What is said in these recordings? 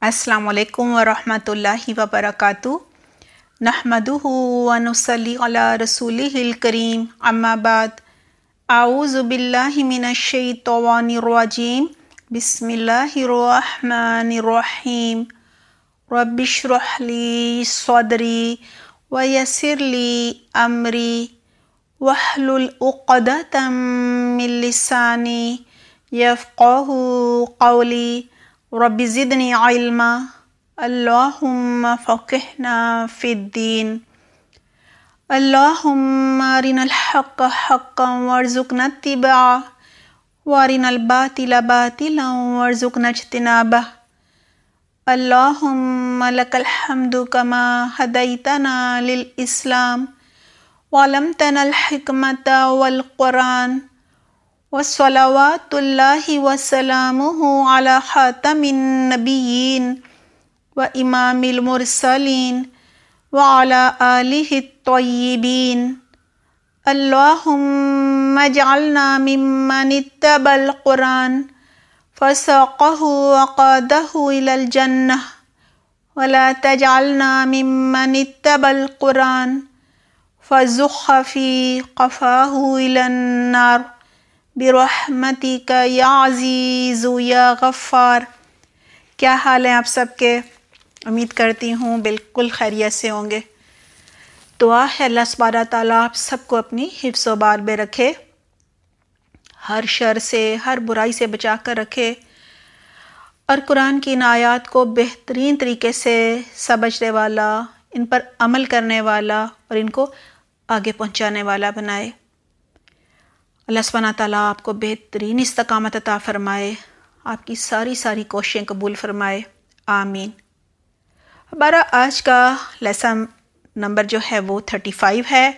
السلام علیکم ورحمۃ اللہ وبرکاتہ۔ نحمدہ و نصلی علی رسولہ الکریم، اما بعد، اعوذ باللہ من الشیطان الرجیم، بسم اللہ الرحمن الرحیم۔ رب اشرح لی صدری ویسر لی امری واحلل عقدۃ من لسانی یفقہوا قولی رب زدنی علما اللہم فقہنا فی الدین۔ اللہم ارنا الحق حقا وارزقنا اتباعہ وارنا الباطل باطلا وارزقنا اجتنابہ۔ اللہم لک الحمد کما ہدیتنا للاسلام وعلمتنا الحکمت والقرآن وصلوات اللہ وسلامہ علی خاتم النبیین و امام المرسلین وعلی آلہ الطیبین۔ اللہم اجعلنا ممن اتبع القرآن فساقہ وقادہ الی الجنہ ولا تجعلنا ممن اتبع القرآن فزخ فی قفاہ الی النار برحمتک یا عزیز یا غفار۔ کیا حال ہیں آپ سب کے؟ امید کرتی ہوں بالکل خیریت سے ہوں گے۔ دعا ہے اللہ سبحانہ تعالیٰ آپ سب کو اپنی حفظ و بال میں رکھے، ہر شر سے ہر برائی سے بچا کر رکھے، اور قرآن کی ان آیات کو بہترین طریقے سے سمجھنے والا، ان پر عمل کرنے والا اور ان کو آگے پہنچانے والا بنائے۔ اللہ سبحانہ تعالیٰ آپ کو بہترین استقامت عطا فرمائے، آپ کی ساری کوششیں قبول فرمائے، آمین۔ ہمارا آج کا لیسن نمبر جو ہے وہ 35 ہے،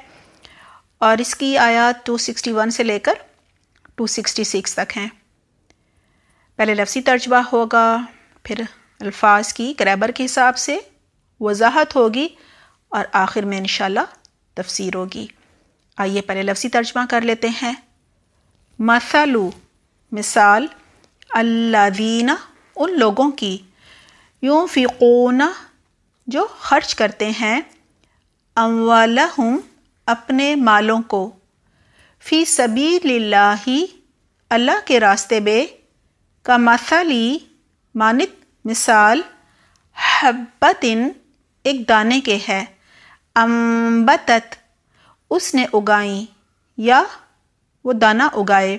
اور اس کی آیات 261 سے لے کر 266 تک ہیں۔ پہلے لفظی ترجمہ ہوگا، پھر الفاظ کی گرامر کے حساب سے وضاحت ہوگی، اور آخر میں انشاءاللہ تفسیر ہوگی۔ آئیے پہلے لفظی ترجمہ کر لیتے ہیں۔ مثلو، مثال، الذین، ان لوگوں کی، ینفقون، جو خرچ کرتے ہیں، اموالہم، اپنے مالوں کو، فی سبیل اللہ، اللہ کے راستے میں، کمثلی، مانند مثال، حبۃ، ایک دانے کے ہے، انبتت، اس نے اگائیں، یا وہ دانہ اگائے،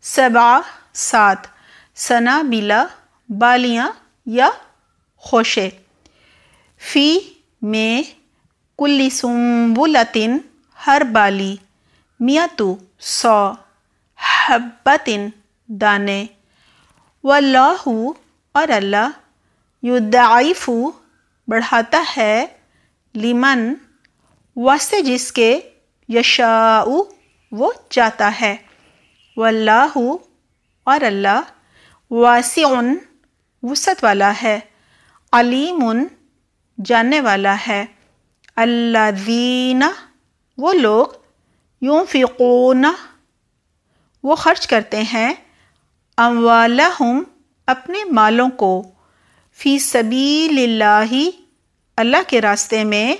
7 سنابلا، بالیاں یا خوشے، فی میں، کل سنبلۃ، ہر بالی، 100 حبۃ، دانے، واللہ، اور اللہ، یضاعف، بڑھاتا ہے، لمن، واسطے جس کے، یشاء، وہ چاہتا ہے، واللہ، اور اللہ، واسع، وسعت والا ہے، علیم، جاننے والا ہے۔ الذین، وہ لوگ، ينفقون، وہ خرچ کرتے ہیں، اموالہم، اپنے مالوں کو، فی سبیل اللہ، اللہ کے راستے میں،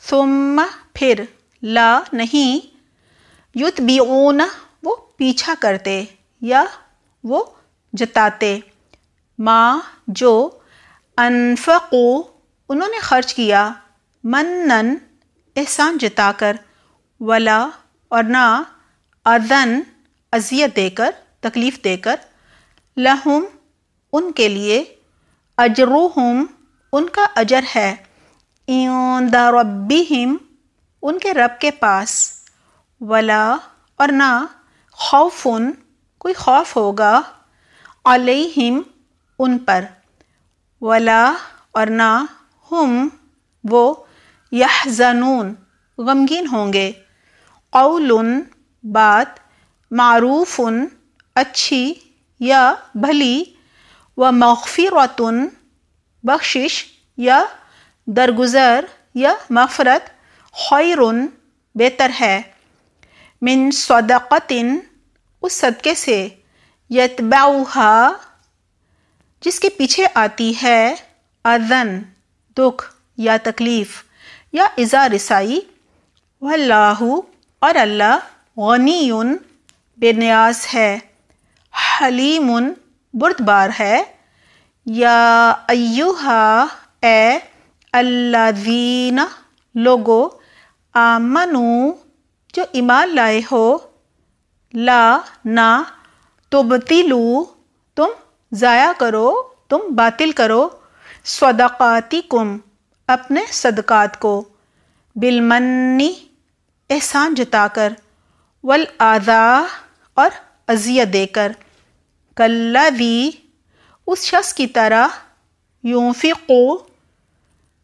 ثم، پھر، لا، نہیں، یتبعون، وہ پیچھا کرتے یا وہ جتاتے، ما، جو، انفقوا، انہوں نے خرچ کیا، منن، احسان جتا کر، ولا، اور نہ، اذن، اذیت دے کر، تکلیف دے کر، لہم، ان کے لیے، اجرہم، ان کا اجر ہے، عند ربہم، ان کے رب کے پاس، ولا، اور نہ، خوف، کوئی خوف ہوگا، علیہم، ان پر، ولا، اور نہ، ہم، وہ، یحزنون، غمگین ہوں گے، قول، بات، معروف، اچھی یا بھلی، ومغفرۃ، بخشش یا درگزر یا مغفرت، خیر، بہتر ہے، من صدقۃ، اس صدقے سے، یتبعھا، جس کے پیچھے آتی ہے، اذن دکھ یا تکلیف یا ایذا رسائی، واللہ اور اللہ غنی بے نیاز ہے، حلیم بردبار ہے، یا ایہا اے الذین لوگو آمنو جو ایمان لائے ہو، لا نہ تبطلو تم ضائع کرو، تم باطل کرو، صدقاتکم اپنے صدقات کو، بالمنی احسان جتا کر، والاذی اور اذیت دے کر، کالذی اس شخص کی طرح، ينفق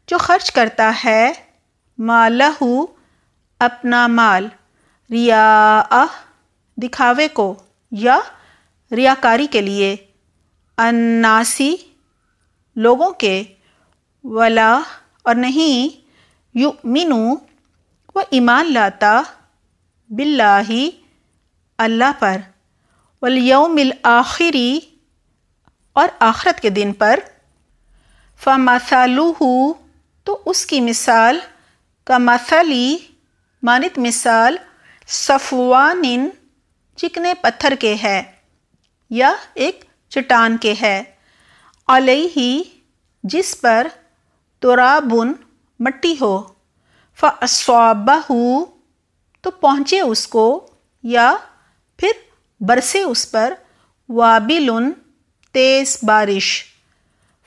جو خرچ کرتا ہے، مالہ اپنا مال، ریاء دکھاوے کو یا ریاکاری کے لیے، الناسی لوگوں کے، ولا اور نہیں، یؤمنو وہ ایمان لاتا، باللہ اللہ پر، والیوم الآخری اور آخرت کے دن پر، فمثلہ تو اس کی مثال، کمثلی مانند مثال، صفوان چکنے پتھر کے ہے یا ایک چٹان کے ہے، علیہ جس پر تراب مٹی ہو، فاصابہ تو پہنچے اس کو یا پھر برسے اس پر، وابل تیز بارش،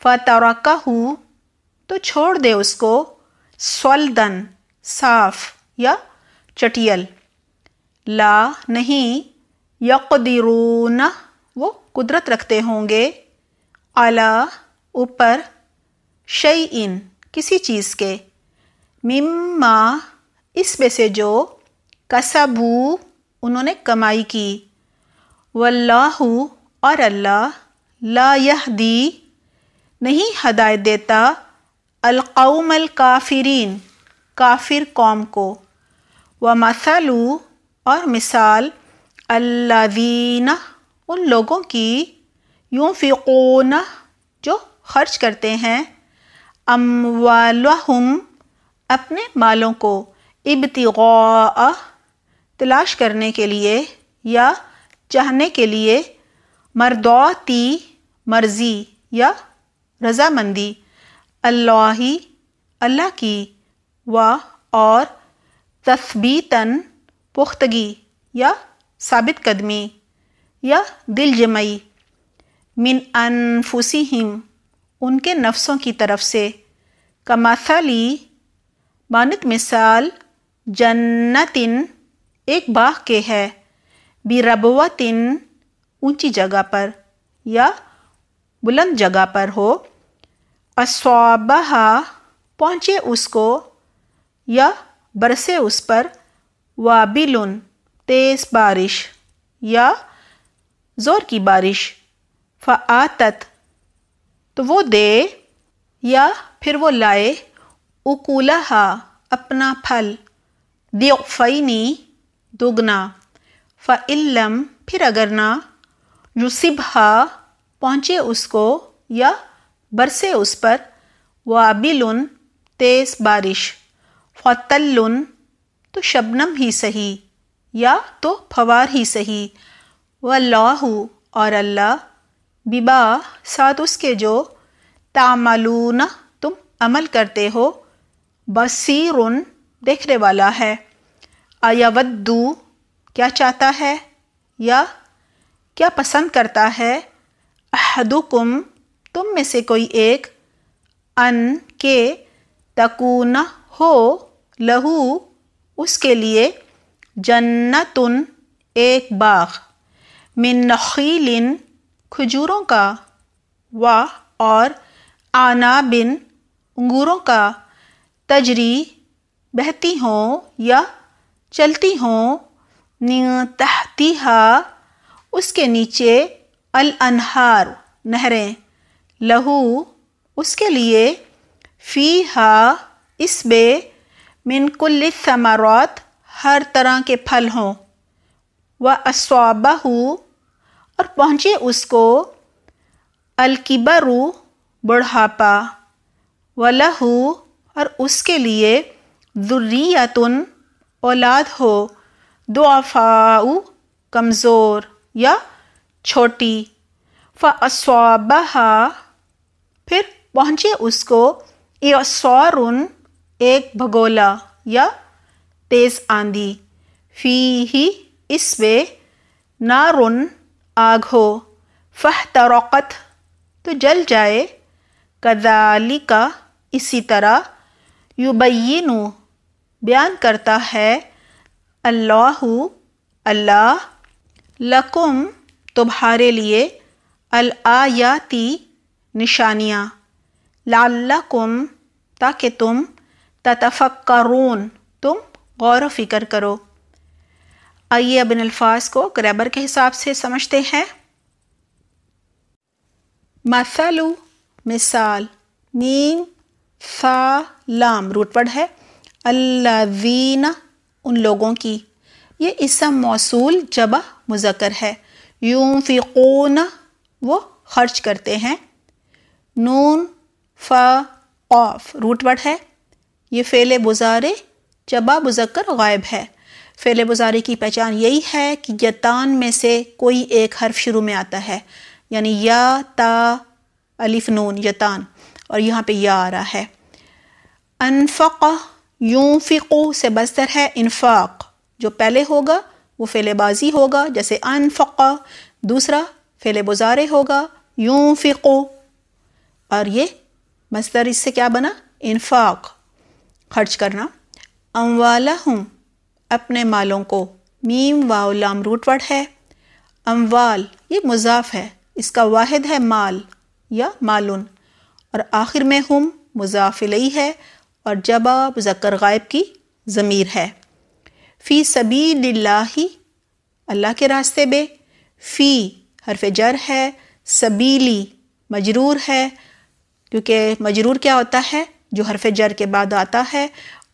فترکہ تو چھوڑ دے اس کو، صلدن صاف یا چٹیل، لا نہیں، یقدرون وہ قدرت رکھتے ہوں گے، علی اوپر، شیئن کسی چیز کے، مما اس میں سے جو، کسبوا انہوں نے کمائی کی، واللہ اور اللہ، لا یہدی نہیں ہدایت دیتا، القوم الکافرین کافر قوم کو، ومثل اور مثال، الذین ان لوگوں کی، ينفقون جو خرچ کرتے ہیں، اموالہم اپنے مالوں کو، ابتغاء تلاش کرنے کے لیے یا چاہنے کے لیے، مرضاتی مرضی یا رضامندی، اللہ کی، و اور تثبیتاً پختگی یا ثابت قدمی یا دل جمعی، من انفسہم ان کے نفسوں کی طرف سے، کمثلی مانند مثال، جنتن ایک باغ کے ہے، بربوتن اونچی جگہ پر یا بلند جگہ پر ہو، اصابہا پہنچے اس کو یا برسے اس پر، وابل تیز بارش یا زور کی بارش، فآتت تو وہ دے یا پھر وہ لائے، اکولہا اپنا پھل، ضعفینی دوگنا، فإلم پھر اگر نہ، یصبھا پہنچے اس کو یا برسے اس پر، وابل تیز بارش، فطل تو شبنم ہی سہی یا تو پھوار ہی سہی، واللہ اور اللہ، بما ساتھ اس کے جو، تعملون تم عمل کرتے ہو، بصیر دیکھنے والا ہے، ایودو کیا چاہتا ہے یا کیا پسند کرتا ہے، احدکم تم میں سے کوئی ایک، ان کے، تکون ہو، لہو اس کے لیے، جنتن ایک باغ، من نخیل کھجوروں کا، و اور اعناب انگوروں کا، تجری بہتی ہوں یا چلتی ہوں، من تحتہا اس کے نیچے، الانہار نہریں، لہو اس کے لیے، فیہا اس میں، من کل الثمرات ہر طرح کے پھل ہوں، واصابہ اور پہنچے اس کو، الکبر بڑھاپا، وَلَهُ اور اس کے لیے ذُرِّيَّةٌ اولاد ہو ضعفاء کمزور یا چھوٹی فَأَصَابَهَا پھر پہنچے اس کو اعصار ایک بھگولا یا تیز آندھی فیہ اس میں نار آگ ہو فاحترقت تو جل جائے کذالک اسی طرح یبین بیان کرتا ہے اللہ لکم تمہارے لیے الآیاتی نشانیاں لعلکم تاکہ تم تتفکرون تم غور و فکر کرو۔ آئیے اب ان الفاظ کو گرامر کے حساب سے سمجھتے ہیں۔ مثل مثال میم فا لام روٹ ورڈ ہے، الذین ان لوگوں کی، یہ اسم موصول جمع مذکر ہے، ينفقون وہ خرچ کرتے ہیں، نون فا قاف روٹ ورڈ ہے، یہ فعل مضارع جمع مذکر غائب ہے۔ فعل مضارع کی پہچان یہی ہے کہ یتان میں سے کوئی ایک حرف شروع میں آتا ہے، یعنی یا تا الف نون یتان، اور یہاں پہ یا آ رہا ہے۔ انفق ينفق سے مصدر ہے انفاق، جو پہلے ہوگا وہ فعل ماضی ہوگا، جیسے انفق، دوسرا فعل مضارع ہوگا ينفق، اور یہ مصدر اس سے کیا بنا؟ انفاق، خرچ کرنا۔ اموالہم اپنے مالوں کو، میم واو لام روٹ ورڈ ہے، اموال یہ مضاف ہے، اس کا واحد ہے مال یا مالن، اور آخر میں ہم مضاف الیہ ہے، اور جمع مذکر غائب کی ضمیر ہے۔ فی سبیل اللہ اللہ کے راستے میں، فی حرف جر ہے، سبیلی مجرور ہے، کیونکہ مجرور کیا ہوتا ہے؟ جو حرف جر کے بعد آتا ہے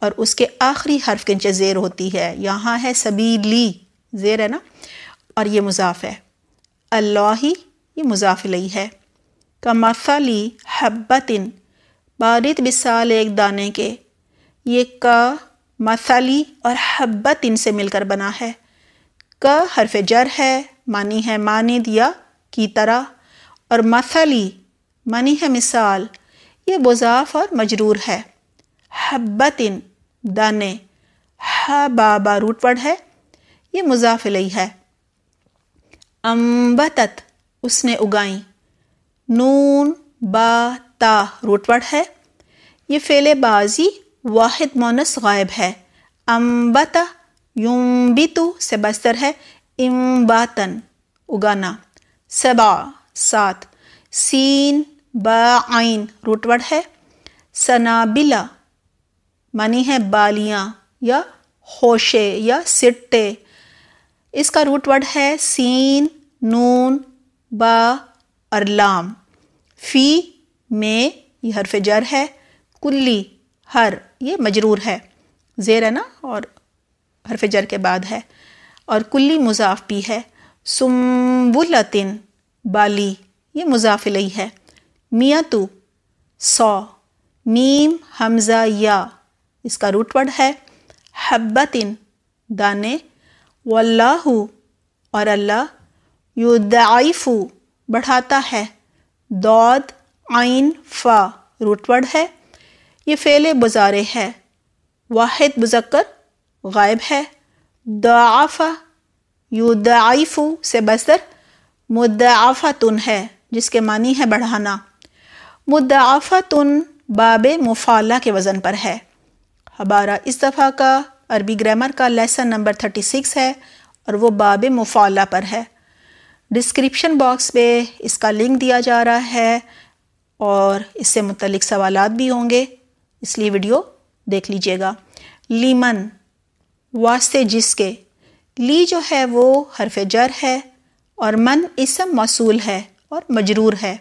اور اس کے آخری حرف کے نیچے زیر ہوتی ہے، یہاں ہے سبیلی زیر ہے نا، اور یہ مضاف ہے۔ اللہ یہ مضاف الیہ ہے۔ کمثلی حبۃ بارد مثال ایک دانے کے، یہ کا مثلی اور حبۃ سے مل کر بنا ہے۔ کا حرف جر ہے، معنی ہے مانند یا کی طرح، اور مثلی معنی ہے مثال، یہ مضاف اور مجرور ہے۔ حبۃ دانے، حبابا روٹ ورڈ ہے، یہ مضاف الیہ ہے۔ انبتت اس نے اگائیں، نون با تا روٹ ورڈ ہے، یہ فعل ماضی واحد مونث غائب ہے۔ انبت ینبت سے مصدر ہے انباتن اگانا۔ سبع سات، سین با عین روٹ ورڈ ہے، سنابلہ معنی ہے بالیاں یا خوشے یا سٹے، اس کا روٹ ورڈ ہے سین نون با اور لام۔ فی میں یہ حرف جر ہے، کلی ہر یہ مجرور ہے، زیر ہے نا اور حرف جر کے بعد ہے، اور کلی مضاف بھی ہے۔ سنبلۃ بالی یہ مضاف الیہ ہے۔ میتو 100، میم حمزہ یا اس کا روٹ ورڈ ہے، حبۃ دانے، واللہ اور اللہ، یضاعف بڑھاتا ہے، ضاد عین فا روٹ ورڈ ہے، یہ فعل مضارع ہے، واحد مذکر غائب ہے۔ ضاعف یضاعف سے مصدر مضاعفتن ہے، جس کے معنی ہے بڑھانا۔ مضاعفتن باب مفعلہ کے وزن پر ہے۔ ہمارا اس دفعہ کا عربی گرامر کا لیسن نمبر 36 ہے، اور وہ باب مفعلہ پر ہے۔ ڈسکرپشن باکس میں اس کا لنک دیا جا رہا ہے، اور اس سے متعلق سوالات بھی ہوں گے، اس لیے ویڈیو دیکھ لیجیے گا۔ لیمن واسطے جس کے، لی جو ہے وہ حرف جر ہے، اور من اسم موصول ہے اور مجرور ہے۔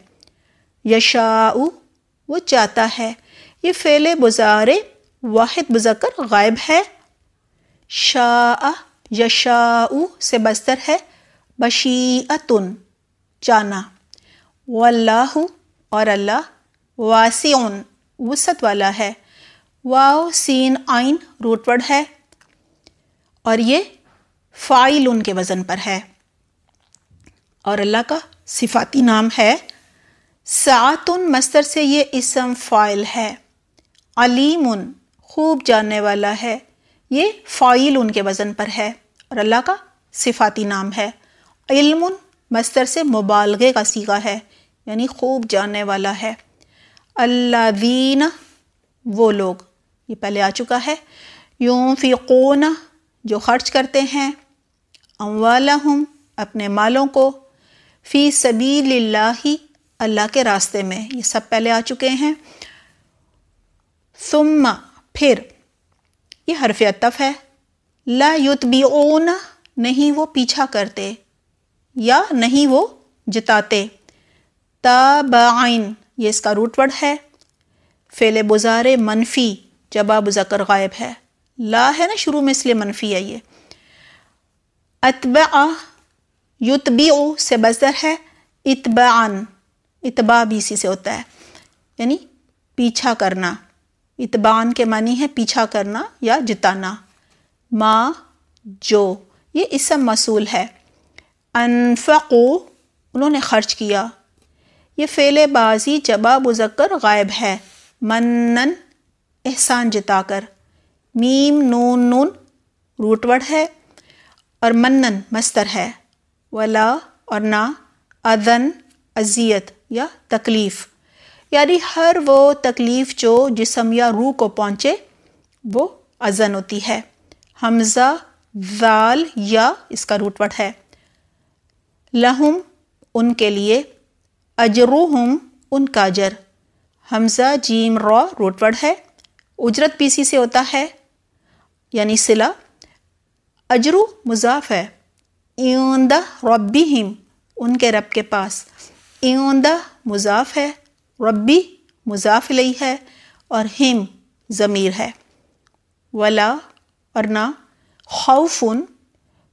یشاء وہ چاہتا ہے، یہ فعل مضارع واحد مذکر غائب ہے۔ شاء یشاء سے مصدر ہے مشیئۃ چاہنا۔ واللہ اور اللہ، واسع وسعت والا ہے. واو سین عین روٹ ورڈ ہے اور یہ فاعل کے وزن پر ہے. اور اللہ کا صفاتی نام ہے. ساعت مصدر سے یہ اسم فاعل ہے. علیم خوب جاننے والا ہے، یہ فاعل کے وزن پر ہے اور اللہ کا صفاتی نام ہے. علم مصدر سے مبالغے کا صیغہ ہے، یعنی خوب جاننے والا ہے. الذین وہ لوگ، یہ پہلے آ چکا ہے. ينفقون جو خرچ کرتے ہیں، اموالہم اپنے مالوں کو، فی سبیل اللہ اللہ کے راستے میں، یہ سب پہلے آ چکے ہیں. ثم پھر، یہ حرف عطف ہے. لا یتبعون نہیں وہ پیچھا کرتے یا نہیں وہ جتاتے. تابعین یہ اس کا روٹ ورڈ ہے. فعل مضارع منفی جب مذکر غائب ہے، لا ہے نا شروع میں، اس لیے منفی ہے یہ. اتبع یتبع سے مصدر ہے. اتباعن اتباع بھی اسی سے ہوتا ہے، یعنی پیچھا کرنا. اتباعن کے معنی ہے پیچھا کرنا یا جتانا. ما جو یہ اسم موصول ہے. انفقوا انہوں نے خرچ کیا، یہ فعل بازی جبا مذکر غائب ہے. منن احسان جتا کر. میم نون نون روٹ ورڈ ہے اور منن مصدر ہے. ولا اور نہ. اذن اذیت یا تکلیف، یعنی ہر وہ تکلیف جو جسم یا روح کو پہنچے وہ اذن ہوتی ہے. حمزہ ذال یا اس کا روٹ ورڈ ہے. لہم ان کے لیے. اجرہم ان کا اجر. حمزہ جیم را روٹ ورڈ ہے. اجرت بھی اسی سے ہوتا ہے، یعنی صلہ. اجرو مضاف ہے. عند ربہم ان کے رب کے پاس. عند مضاف ہے، ربی مضاف الیہ ہے اور ہم ضمیر ہے. ولا اور نہ. خوف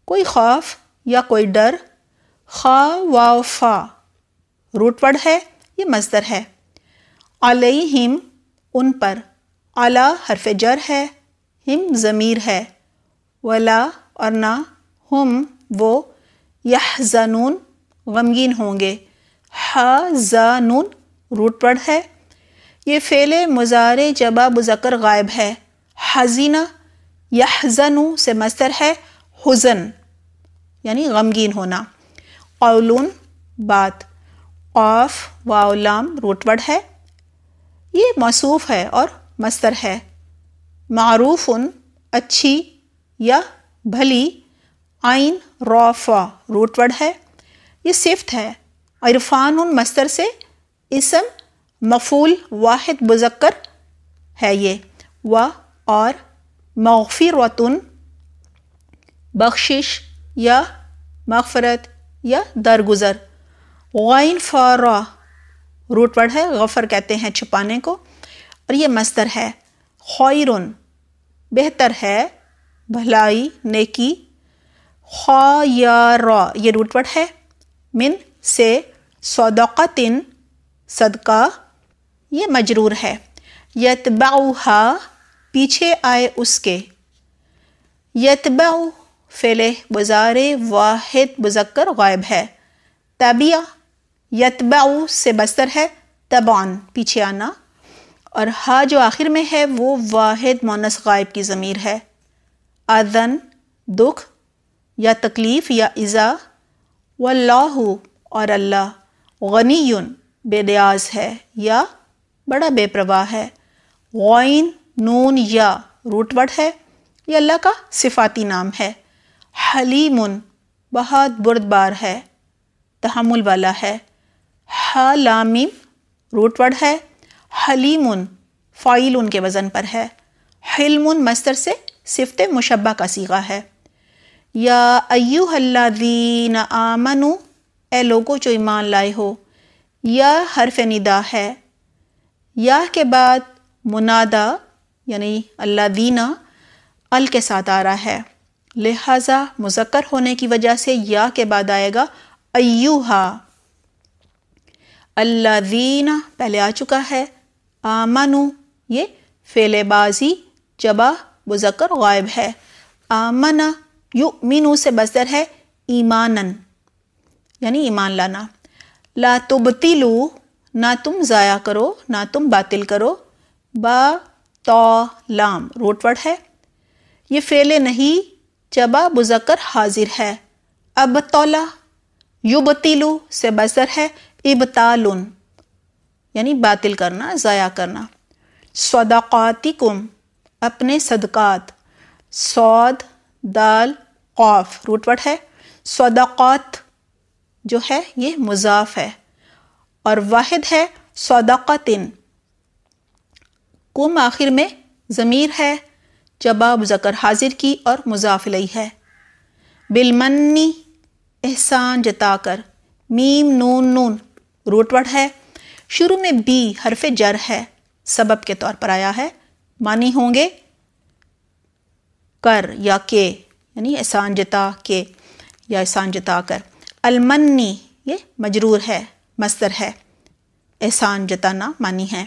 کوئی خوف یا کوئی ڈر. خا واو فا روٹ ورڈ ہے، یہ مصدر ہے. علیہم ان پر. علی حرف جر ہے، ہم ضمیر ہے. ولا اور نہ. ہم وہ. یحزنون غمگین ہوں گے. حزنون روٹ ورڈ ہے، یہ فعل مضارع جبا مذکر غائب ہے. حزینہ یحزنو سے مصدر ہے حزن، یعنی غمگین ہونا. قولون بات. قاف واو لام روٹ ورڈ ہے، یہ موصوف ہے اور مصدر ہے. معروف اچھی یا بھلی. عین را فا روٹ ورڈ ہے، یہ صفت ہے. عرفان مصدر سے اسم مفعول واحد مذکر ہے یہ. و اور. مغفرۃ بخشش یا مغفرت یا درگزر. غین فارا روٹ ورڈ ہے، غفر کہتے ہیں چھپانے کو اور یہ مصدر ہے. خیرن بہتر ہے، بھلائی نیکی. خیرا یہ روٹ ورڈ ہے. من سے. صدقۃ صدقہ یہ مجرور ہے. یتبعھا پیچھے آئے اس کے. یتبع فعل مضارع واحد مذکر غائب ہے. تبع یتبع سے مصدر ہے تبعن پیچھے آنا، اور ہا جو آخر میں ہے وہ واحد مؤنث غائب کی ضمیر ہے. اذن دکھ یا تکلیف یا ایذا. واللہ اور اللہ. غنی بے نیاز ہے یا بڑا بے پرواہ ہے. غین نون یا روٹ ورڈ ہے، یہ اللہ کا صفاتی نام ہے. حلیم بہت بردبار ہے، تحمل والا ہے. حلامیم روٹ ورڈ ہے. حلیم فاعل کے وزن پر ہے. حلم مصدر سے صفت مشبہ کا صیغہ ہے. یا ایھا الذین آمنوا اے لوگوں جو ایمان لائے ہو. یا حرف ندا ہے. یا کے بعد منادا یعنی الذین ال کے ساتھ آ رہا ہے، لہذا مذکر ہونے کی وجہ سے یا کے بعد آئے گا ایھا. الذین پہلے آ چکا ہے. آمنو یہ فعل بازی جبا مذکر غائب ہے. آمنا یؤمنو سے مصدر ہے ایمانن یعنی ایمان لانا. لا تبتلو نہ تم ضائع کرو نہ تم باطل کرو. با تو لام روٹ ورڈ ہے. یہ فعل نہیں جبا مذکر حاضر ہے. ابطلا یبتلو سے مصدر ہے ابطالن یعنی باطل کرنا ضائع کرنا. صدقاتکم اپنے صدقات. صاد دال قاف روٹ ورڈ ہے. صدقات جو ہے یہ مضاف ہے اور واحد ہے صدقتن. کم آخر میں ضمیر ہے جبا مذکر حاضر کی اور مضاف الیہ ہے. بالمنی احسان جتا کر. میم نون نون روٹ ورڈ ہے. شروع میں بی حرف جر ہے سبب کے طور پر آیا ہے. معنی ہوں گے کر یا کے یعنی احسان جتا کے یا احسان جتا کر. المنی یہ مجرور ہے مصدر ہے احسان جتانا معنی ہے.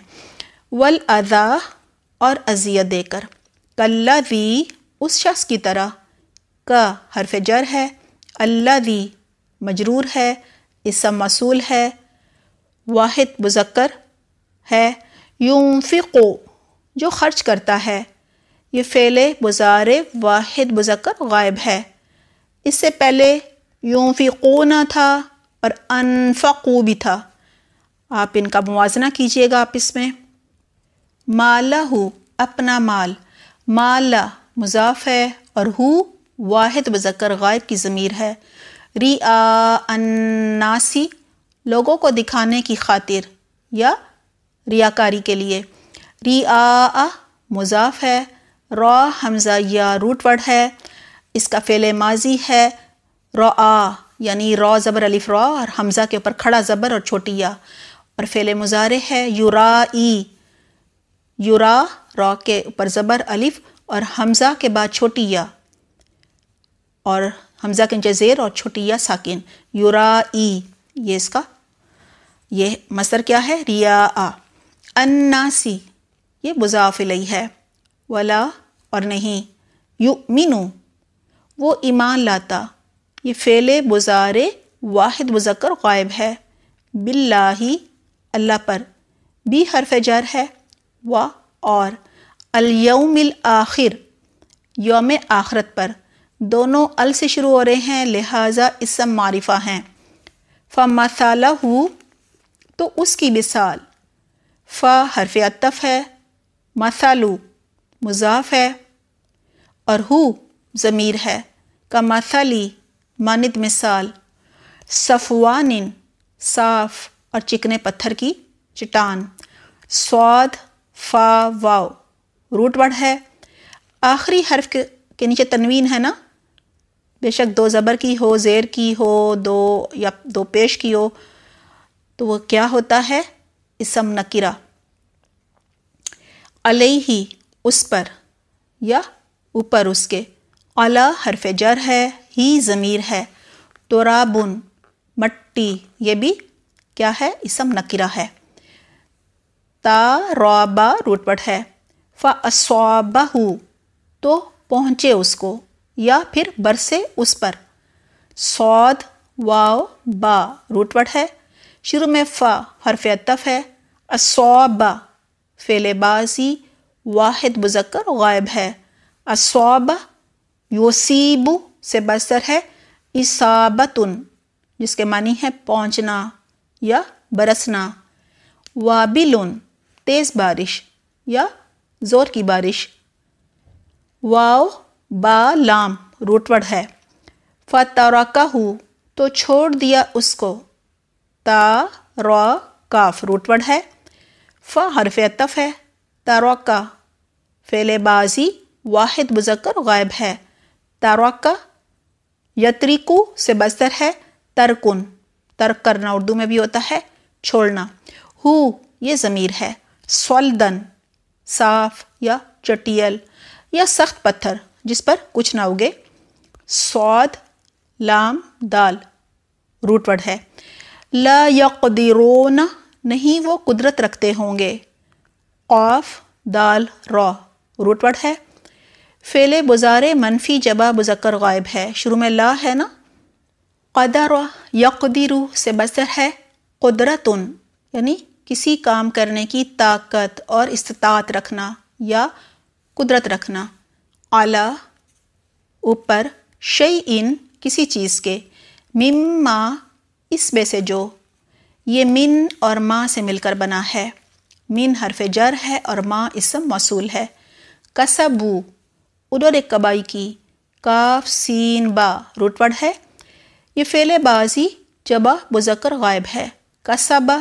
والاذی اور اذیت دے کر. کالذی اس شخص کی طرح. کا حرف جر ہے. الذی مجرور ہے اسم موصول ہے واحد مذکر ہے. ینفقو جو خرچ کرتا ہے. یہ فعل مضارع واحد مذکر غائب ہے. اس سے پہلے ینفقون تھا اور انفقو بھی تھا. آپ ان کا موازنہ کیجئے گا آپس میں. مالہ اپنا مال. مالا مضاف ہے اور ہو واحد مذکر غائب کی ضمیر ہے. ریا الناسی لوگوں کو دکھانے کی خاطر یا ریاکاری کے لیے. ریا مضاف ہے. را حمزہ یا روٹ ورڈ ہے. اس کا فعل ماضی ہے رعا یعنی را زبر الف را اور حمزہ کے اوپر کھڑا زبر اور چھوٹی یا. اور فعل مضارع ہے یرائی. یرا را کے اوپر زبر الف اور حمزہ کے بعد چھوٹی یا اور حمزہ کے نیچے زیر اور چھوٹی یا ساکن. یرائی یہ اس کا یہ مصدر کیا ہے ریا. الناسی یہ مضاف الیہ ہے. ولا اور نہیں. یؤمنو وہ ایمان لاتا. یہ فعل مضارع واحد مذکر غائب ہے. باللہ اللہ پر. بھی حرف جر ہے. و اور. الیوم الآخر یوم آخرت پر. دونوں ال سے شروع ہو رہے ہیں لہٰذا اسم معرفہ ہیں. فمثلہ تو اس کی مثال. فا حرف عطف ہے. مثلو مضاف ہے اور ہو ضمیر ہے. کمثلی مانند مثال. صفوان صاف اور چکنے پتھر کی چٹان. صاد فا واو روٹ ورڈ ہے. آخری حرف کے نیچے تنوین ہے نا. بے شک دو زبر کی ہو زیر کی ہو دو یا دو پیش کی ہو تو وہ کیا ہوتا ہے اسم نکرہ. علیہ اس پر یا اوپر اس کے. علی حرف جر ہے. ہی ضمیر ہے. ترابن مٹی یہ بھی کیا ہے اسم نکرہ ہے. تارابا روٹ ورڈ ہے. فاصابہ تو پہنچے اس کو یا پھر برسے اس پر. صاد واو با روٹ ورڈ ہے. شروع میں فا حرف عطف ہے. اصابہ فعل بازی واحد مذکر غائب ہے. اصابہ یصیب سے مصدر ہے اصابتن جس کے معنی ہے پہنچنا یا برسنا. وابلن تیز بارش یا زور کی بارش. واو با لام روٹ ورڈ ہے. فترکہ تو چھوڑ دیا اس کو. تا را کاف روٹ ورڈ ہے. فا حرف عطف ہے. ترکہ فعل بازی واحد مذکر غائب ہے. ترکہ یترکو سے مصدر ہے ترکن. ترک کرنا اردو میں بھی ہوتا ہے چھوڑنا. ہو یہ ضمیر ہے. صلدن صاف یا چٹیل یا سخت پتھر جس پر کچھ نہ اگے. صاد لام دال روٹ ورڈ ہے. لا یقدرون نہیں وہ قدرت رکھتے ہوں گے. قاف دال را روٹ ورڈ ہے. فعل مضارع منفی جبہ مذکر غائب ہے، شروع میں لا ہے نا. قدر یقدر سے مصدر ہے قدرتن، یعنی کسی کام کرنے کی طاقت اور استطاعت رکھنا یا قدرت رکھنا. اعلیٰ اوپر، شیئن کسی چیز کے، مما اس میں سے جو. یہ من اور ما سے مل کر بنا ہے. من حرف جر ہے اور ما اسم موصول ہے. کسبو انہوں نے کمائی کی، کاف سین با روٹ ورڈ ہے. یہ فعل بازی جبہ مذکر غائب ہے. کسبہ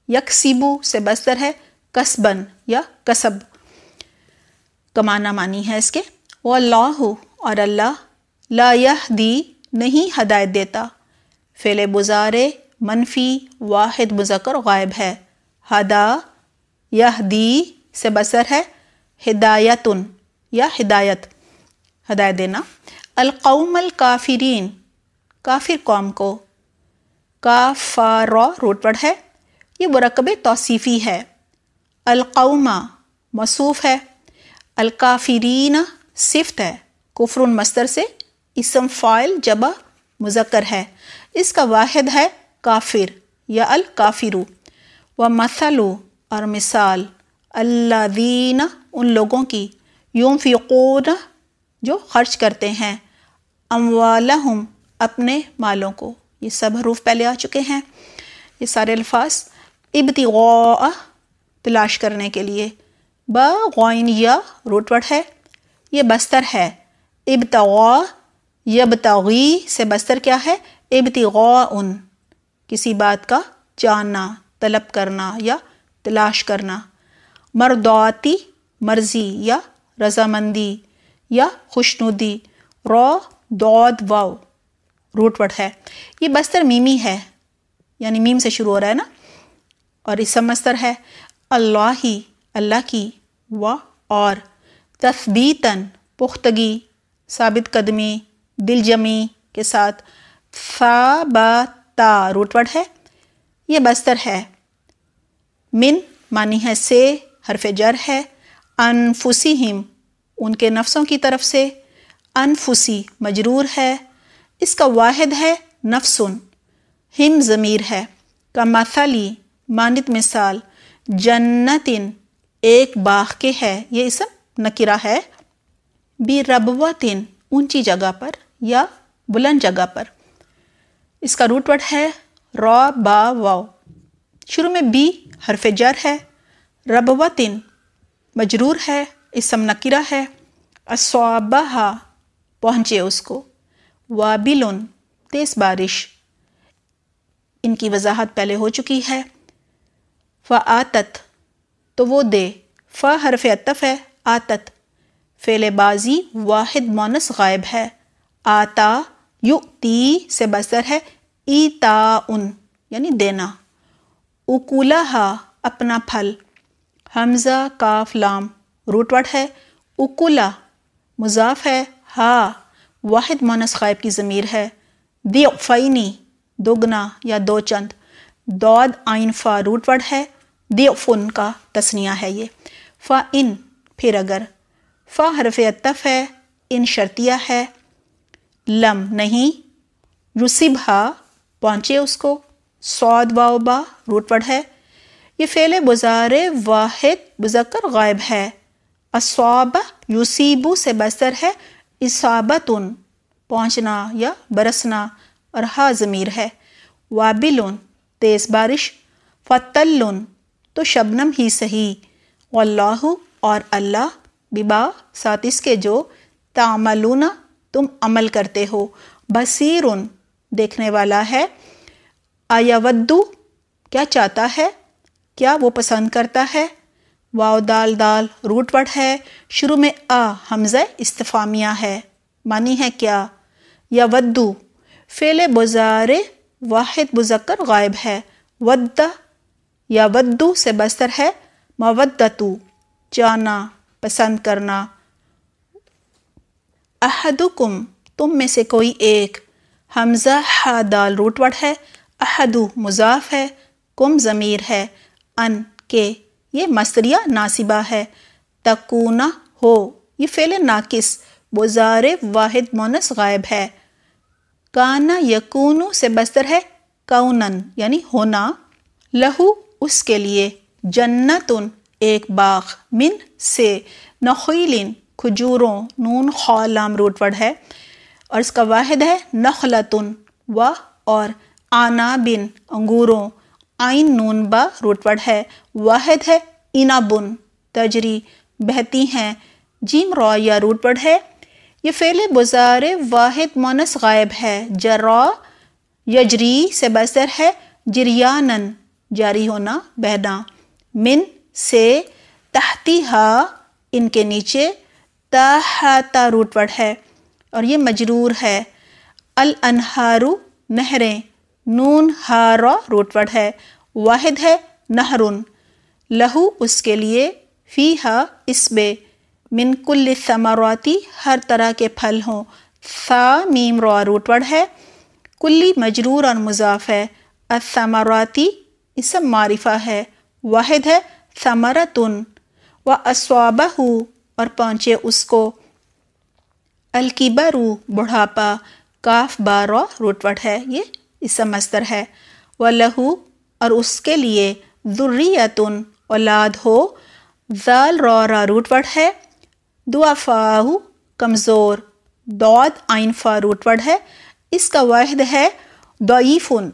یکسبو سے مصدر ہے کسبن یا کسب، کمانا معنی ہے اس کے. واللہ اور اللہ، لا یہدی نہیں ہدایت دیتا. فعل مضارع منفی واحد مذکر غائب ہے. ہدا یہدی سے مصدر ہے ہدایتن یا ہدایت، ہدایت دینا. القوم الکافرین کافر قوم کو. کافارا روٹ ورڈ ہے، یہ مرکب توصیفی ہے. القوم موصوف ہے، الکافرین صفت ہے. کفر مصدر سے اسم فاعل جبہ مذکر ہے، اس کا واحد ہے کافر یا الکافرو. ومثل اور مثال، الذین ان لوگوں کی، ينفقون جو خرچ کرتے ہیں، اموالہم اپنے مالوں کو. یہ سب حروف پہلے آ چکے ہیں. یہ سارے الفاظ ابتغاء تلاش کرنے کے لیے. با غائن یا روٹ ورڈ ہے، یہ بستر ہے. ابتغاء یبتغی سے بستر کیا ہے؟ ابتغاء، کسی بات کا جاننا، طلب کرنا یا تلاش کرنا. مرضاتی مرضی یا رضامندی یا خوشنودی. را داد واو روٹ ورڈ ہے. یہ بستر میمی ہے، یعنی میم سے شروع ہو رہا ہے نا، اور اسم مصدر ہے. اللہ ہی اللہ کی، و اور. تثبیتاً پختگی، ثابت قدمی، دل جمی کے ساتھ. ثابتا روٹ ورڈ ہے، یہ بستر ہے. من معنی ہے سے، حرف جر ہے. انفسہم ان کے نفسوں کی طرف سے. انفسی مجرور ہے، اس کا واحد ہے نفسن. ہم ضمیر ہے. کمثلی مانند مثال. جنتن ایک باغ کے ہے، یہ اسم نکرہ ہے. بربوتن اونچی جگہ پر یا بلند جگہ پر. اس کا روٹ ورڈ ہے را با واو. شروع میں بی حرف جر ہے. ربوتن مجرور ہے، اسم نکرہ ہے. اصابہا پہنچے اس کو. وابلن تیز بارش، ان کی وضاحت پہلے ہو چکی ہے. فآتت تو وہ دے. فا حرف عطف ہے. آتت فعل بازی واحد مونث غائب ہے. آتا یؤتی سے مصدر ہے ایتاؤن یعنی دینا. اکولہا اپنا پھل. حمزہ کاف لام روٹ ورڈ ہے. اکولا مضاف ہے. ہا واحد مونث غائب کی ضمیر ہے. ضعفینی دوگنا یا دو چند. داد عین فا روٹ ورڈ ہے. ضعفن کا تثنیہ ہے یہ. فا ان پھر اگر. فا حرف عطف ہے. ان شرطیہ ہے. لم نہیں. یصبھا پہنچے اس کو. صاد واو با روٹ ورڈ ہے. یہ فعل مضارع واحد مذکر غائب ہے. اصاب یصیبو سے مصدر ہے اصابتن پہنچنا یا برسنا، اور ہا ضمیر ہے. وابلن تیز بارش. فتلن تو شبنم ہی صحیح. واللہ اور اللہ، بما ساتھ اس کے جو، تعملون تم عمل کرتے ہو، بصیرن دیکھنے والا ہے. ایودو کیا چاہتا ہے، کیا وہ پسند کرتا ہے. واو دال دال روٹ ورڈ ہے. شروع میں حمزہ استفہامیہ ہے، معنی ہے کیا. یودو فعل مضارع واحد مذکر غائب ہے. ود یا ودو سے مصدر ہے مودتو چاہنا، پسند کرنا. احدکم تم میں سے کوئی ایک. حمزہ ہا دال روٹ ورڈ ہے. احدو مضاف ہے. کم ضمیر ہے. ان کے یہ مصدریہ ناصبہ ہے. تکونا ہو یہ فعل ناقص مضارع واحد مونث غائب ہے. کانا یکونو سے مصدر ہے کونن یعنی ہونا. لہو اس کے لیے. جنتن ایک باغ. من سے. نخیلن کھجوروں. نون خا لام روٹ ورڈ ہے اور اس کا واحد ہے نخلتن. و اور. عنابن انگوروں. عین نون با روٹ ورڈ ہے. واحد ہے عنبن. تجری بہتی ہیں. جیم را یا روٹ ورڈ ہے. یہ فعل مضارع واحد مونث غائب ہے. جرا یجری سے مصدر ہے جریانن جاری ہونا بہنا. من سے. تحتیہا ان کے نیچے. تحتا روٹ ورڈ ہے اور یہ مجرور ہے. الانہارو نہریں. نون ہارا روٹ ورڈ ہے. واحد ہے نہرن. لہو اس کے لیے. فیہا اس میں. من کل ثمراتی ہر طرح کے پھل ہوں. ثا میم را روٹ ورڈ ہے. کلی مجرور اور مضاف ہے. الثمراتی اسم معرفہ ہے. واحد ہے ثمرتن. و اصابہ اور پہنچے اس کو. الکبر بڑھاپا. کاف بارا روٹ ورڈ ہے یہ اسم مصدر ہے. و لہو اور اس کے لیے. ذریتن اولاد ہو. ذال را روٹ ورڈ ہے. ضعفاء کمزور. ضاد عین فا روٹ ورڈ ہے. اس کا واحد ہے ضعیفن.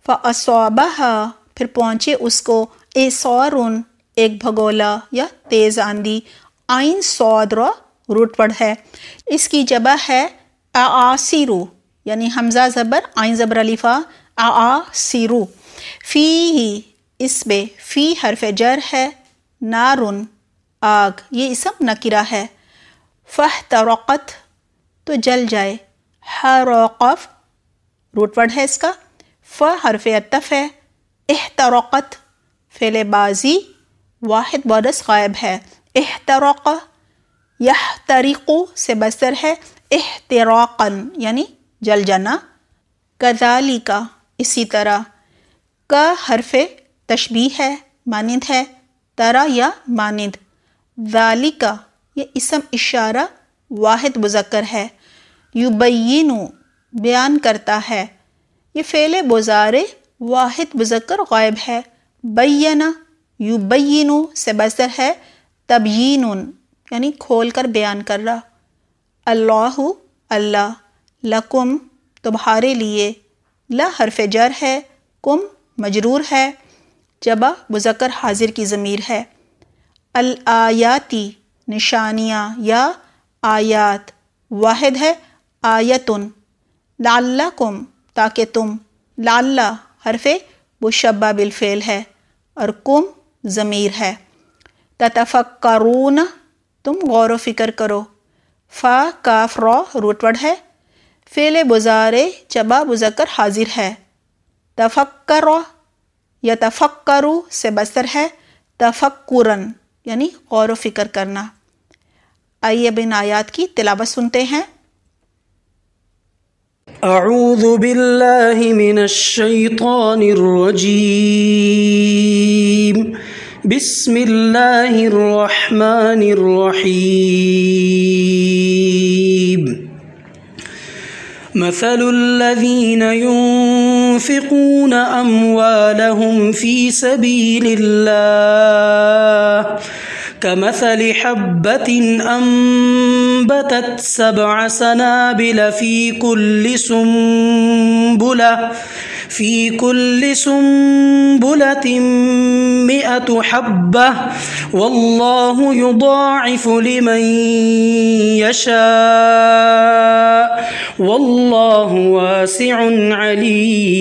فاصابہا پھر پہنچے اس کو. اعصارن ایک بھگولا یا تیز آندھی. عین صاد را روٹ ورڈ ہے. اس کی جبہ ہے اعاصیرو یعنی حمزہ زبر عین زبر الفا. اعاصیرو. فی ہی اس میں. فی حرف جر ہے. نارن آگ یہ اسم نکرہ ہے. فاحترقت تو جل جائے. حرقف روٹ ورڈ ہے اس کا. ف حرف عطف ہے. احترقت فعل بازی واحد مونث غائب ہے. احترق. یحترق سے مصدر ہے احتراقا یعنی جل جانا. کذالک اسی طرح. کا حرف تشبیہ ہے مانند ہے. طرح یا مانند. ذالک یہ اسم اشارہ واحد مذکر ہے. یبینو بیان کرتا ہے. یہ فعل مضارع واحد مذکر غائب ہے. بینا یبینو سے مصدر ہے تبیین یعنی کھول کر بیان کر رہا. اللہ اللہ. لکم تمہارے لیے. لا حرف جر ہے. کم مجرور ہے. جبہ مذکر حاضر کی ضمیر ہے. الآیاتی نشانیاں یا آیات. واحد ہے آیتن. لعلکم تاکہ تم. لعل حرف مشبہ بالفعل ہے اور کم ضمیر ہے. تتفکرون تم غور و فکر کرو. فا کاف را روٹ ورڈ ہے. فعل مضارع جبہ مذکر حاضر ہے. تفکر یتفکرو سے مصدر ہے تفکرن یعنی غور و فکر کرنا. آئیے اب ان آیات کی تلاوت سنتے ہیں. اعوذ باللہ من الشیطان الرجیم. بسم اللہ الرحمن الرحیم. مثل الذين ينفقون أموالهم في سبيل الله كمثل حبة أنبتت 7 سنابل في كل سنبلة 100 حبة والله يضاعف لمن يشاء والله واسع عليم.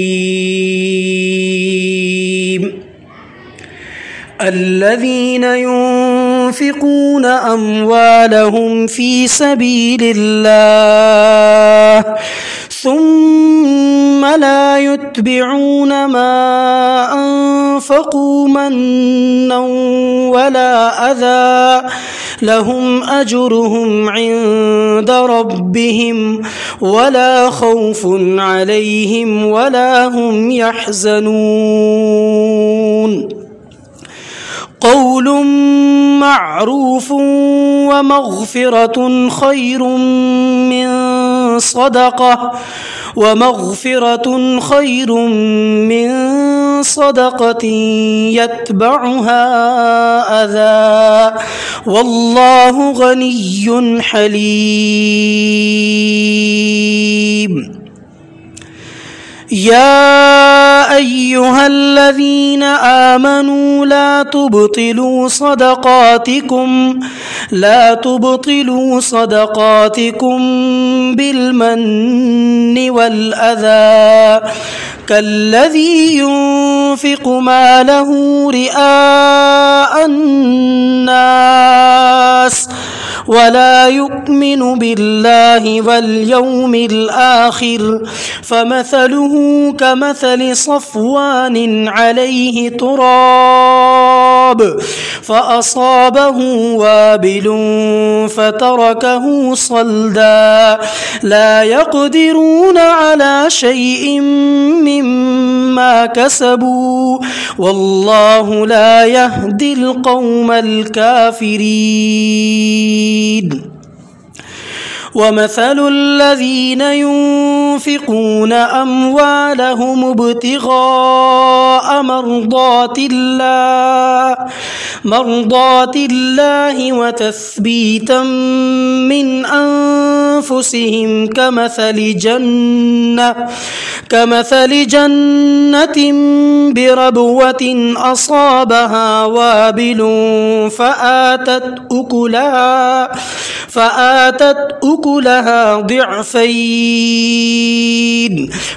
الذين ينفقون أموالهم في سبيل الله ثم لا يتبعون ما أنفقوا منا ولا أذى لهم أجرهم عند ربهم ولا خوف عليهم ولا هم يحزنون. قول معروف ومغفرة خير من صدقة يتبعها أذى والله غني حليم يا أيها الذين آمنوا لا تبطلوا صدقاتكم بالمن والأذى كالذي ينفق ماله رئاء الناس ولا يؤمن بالله واليوم الآخر فمثله كمثل صفوان عليه تراب فأصابه وابل فتركه صلدا لا يقدرون على شيء مما كسبوا والله لا يهدي القوم الكافرين ومثل الذين ينفقون أموالهم ابتغاء مرضات الله وتثبيتا من أنفسهم كمثل جنة بربوة أصابها وابل فآتت أكلها ضعفين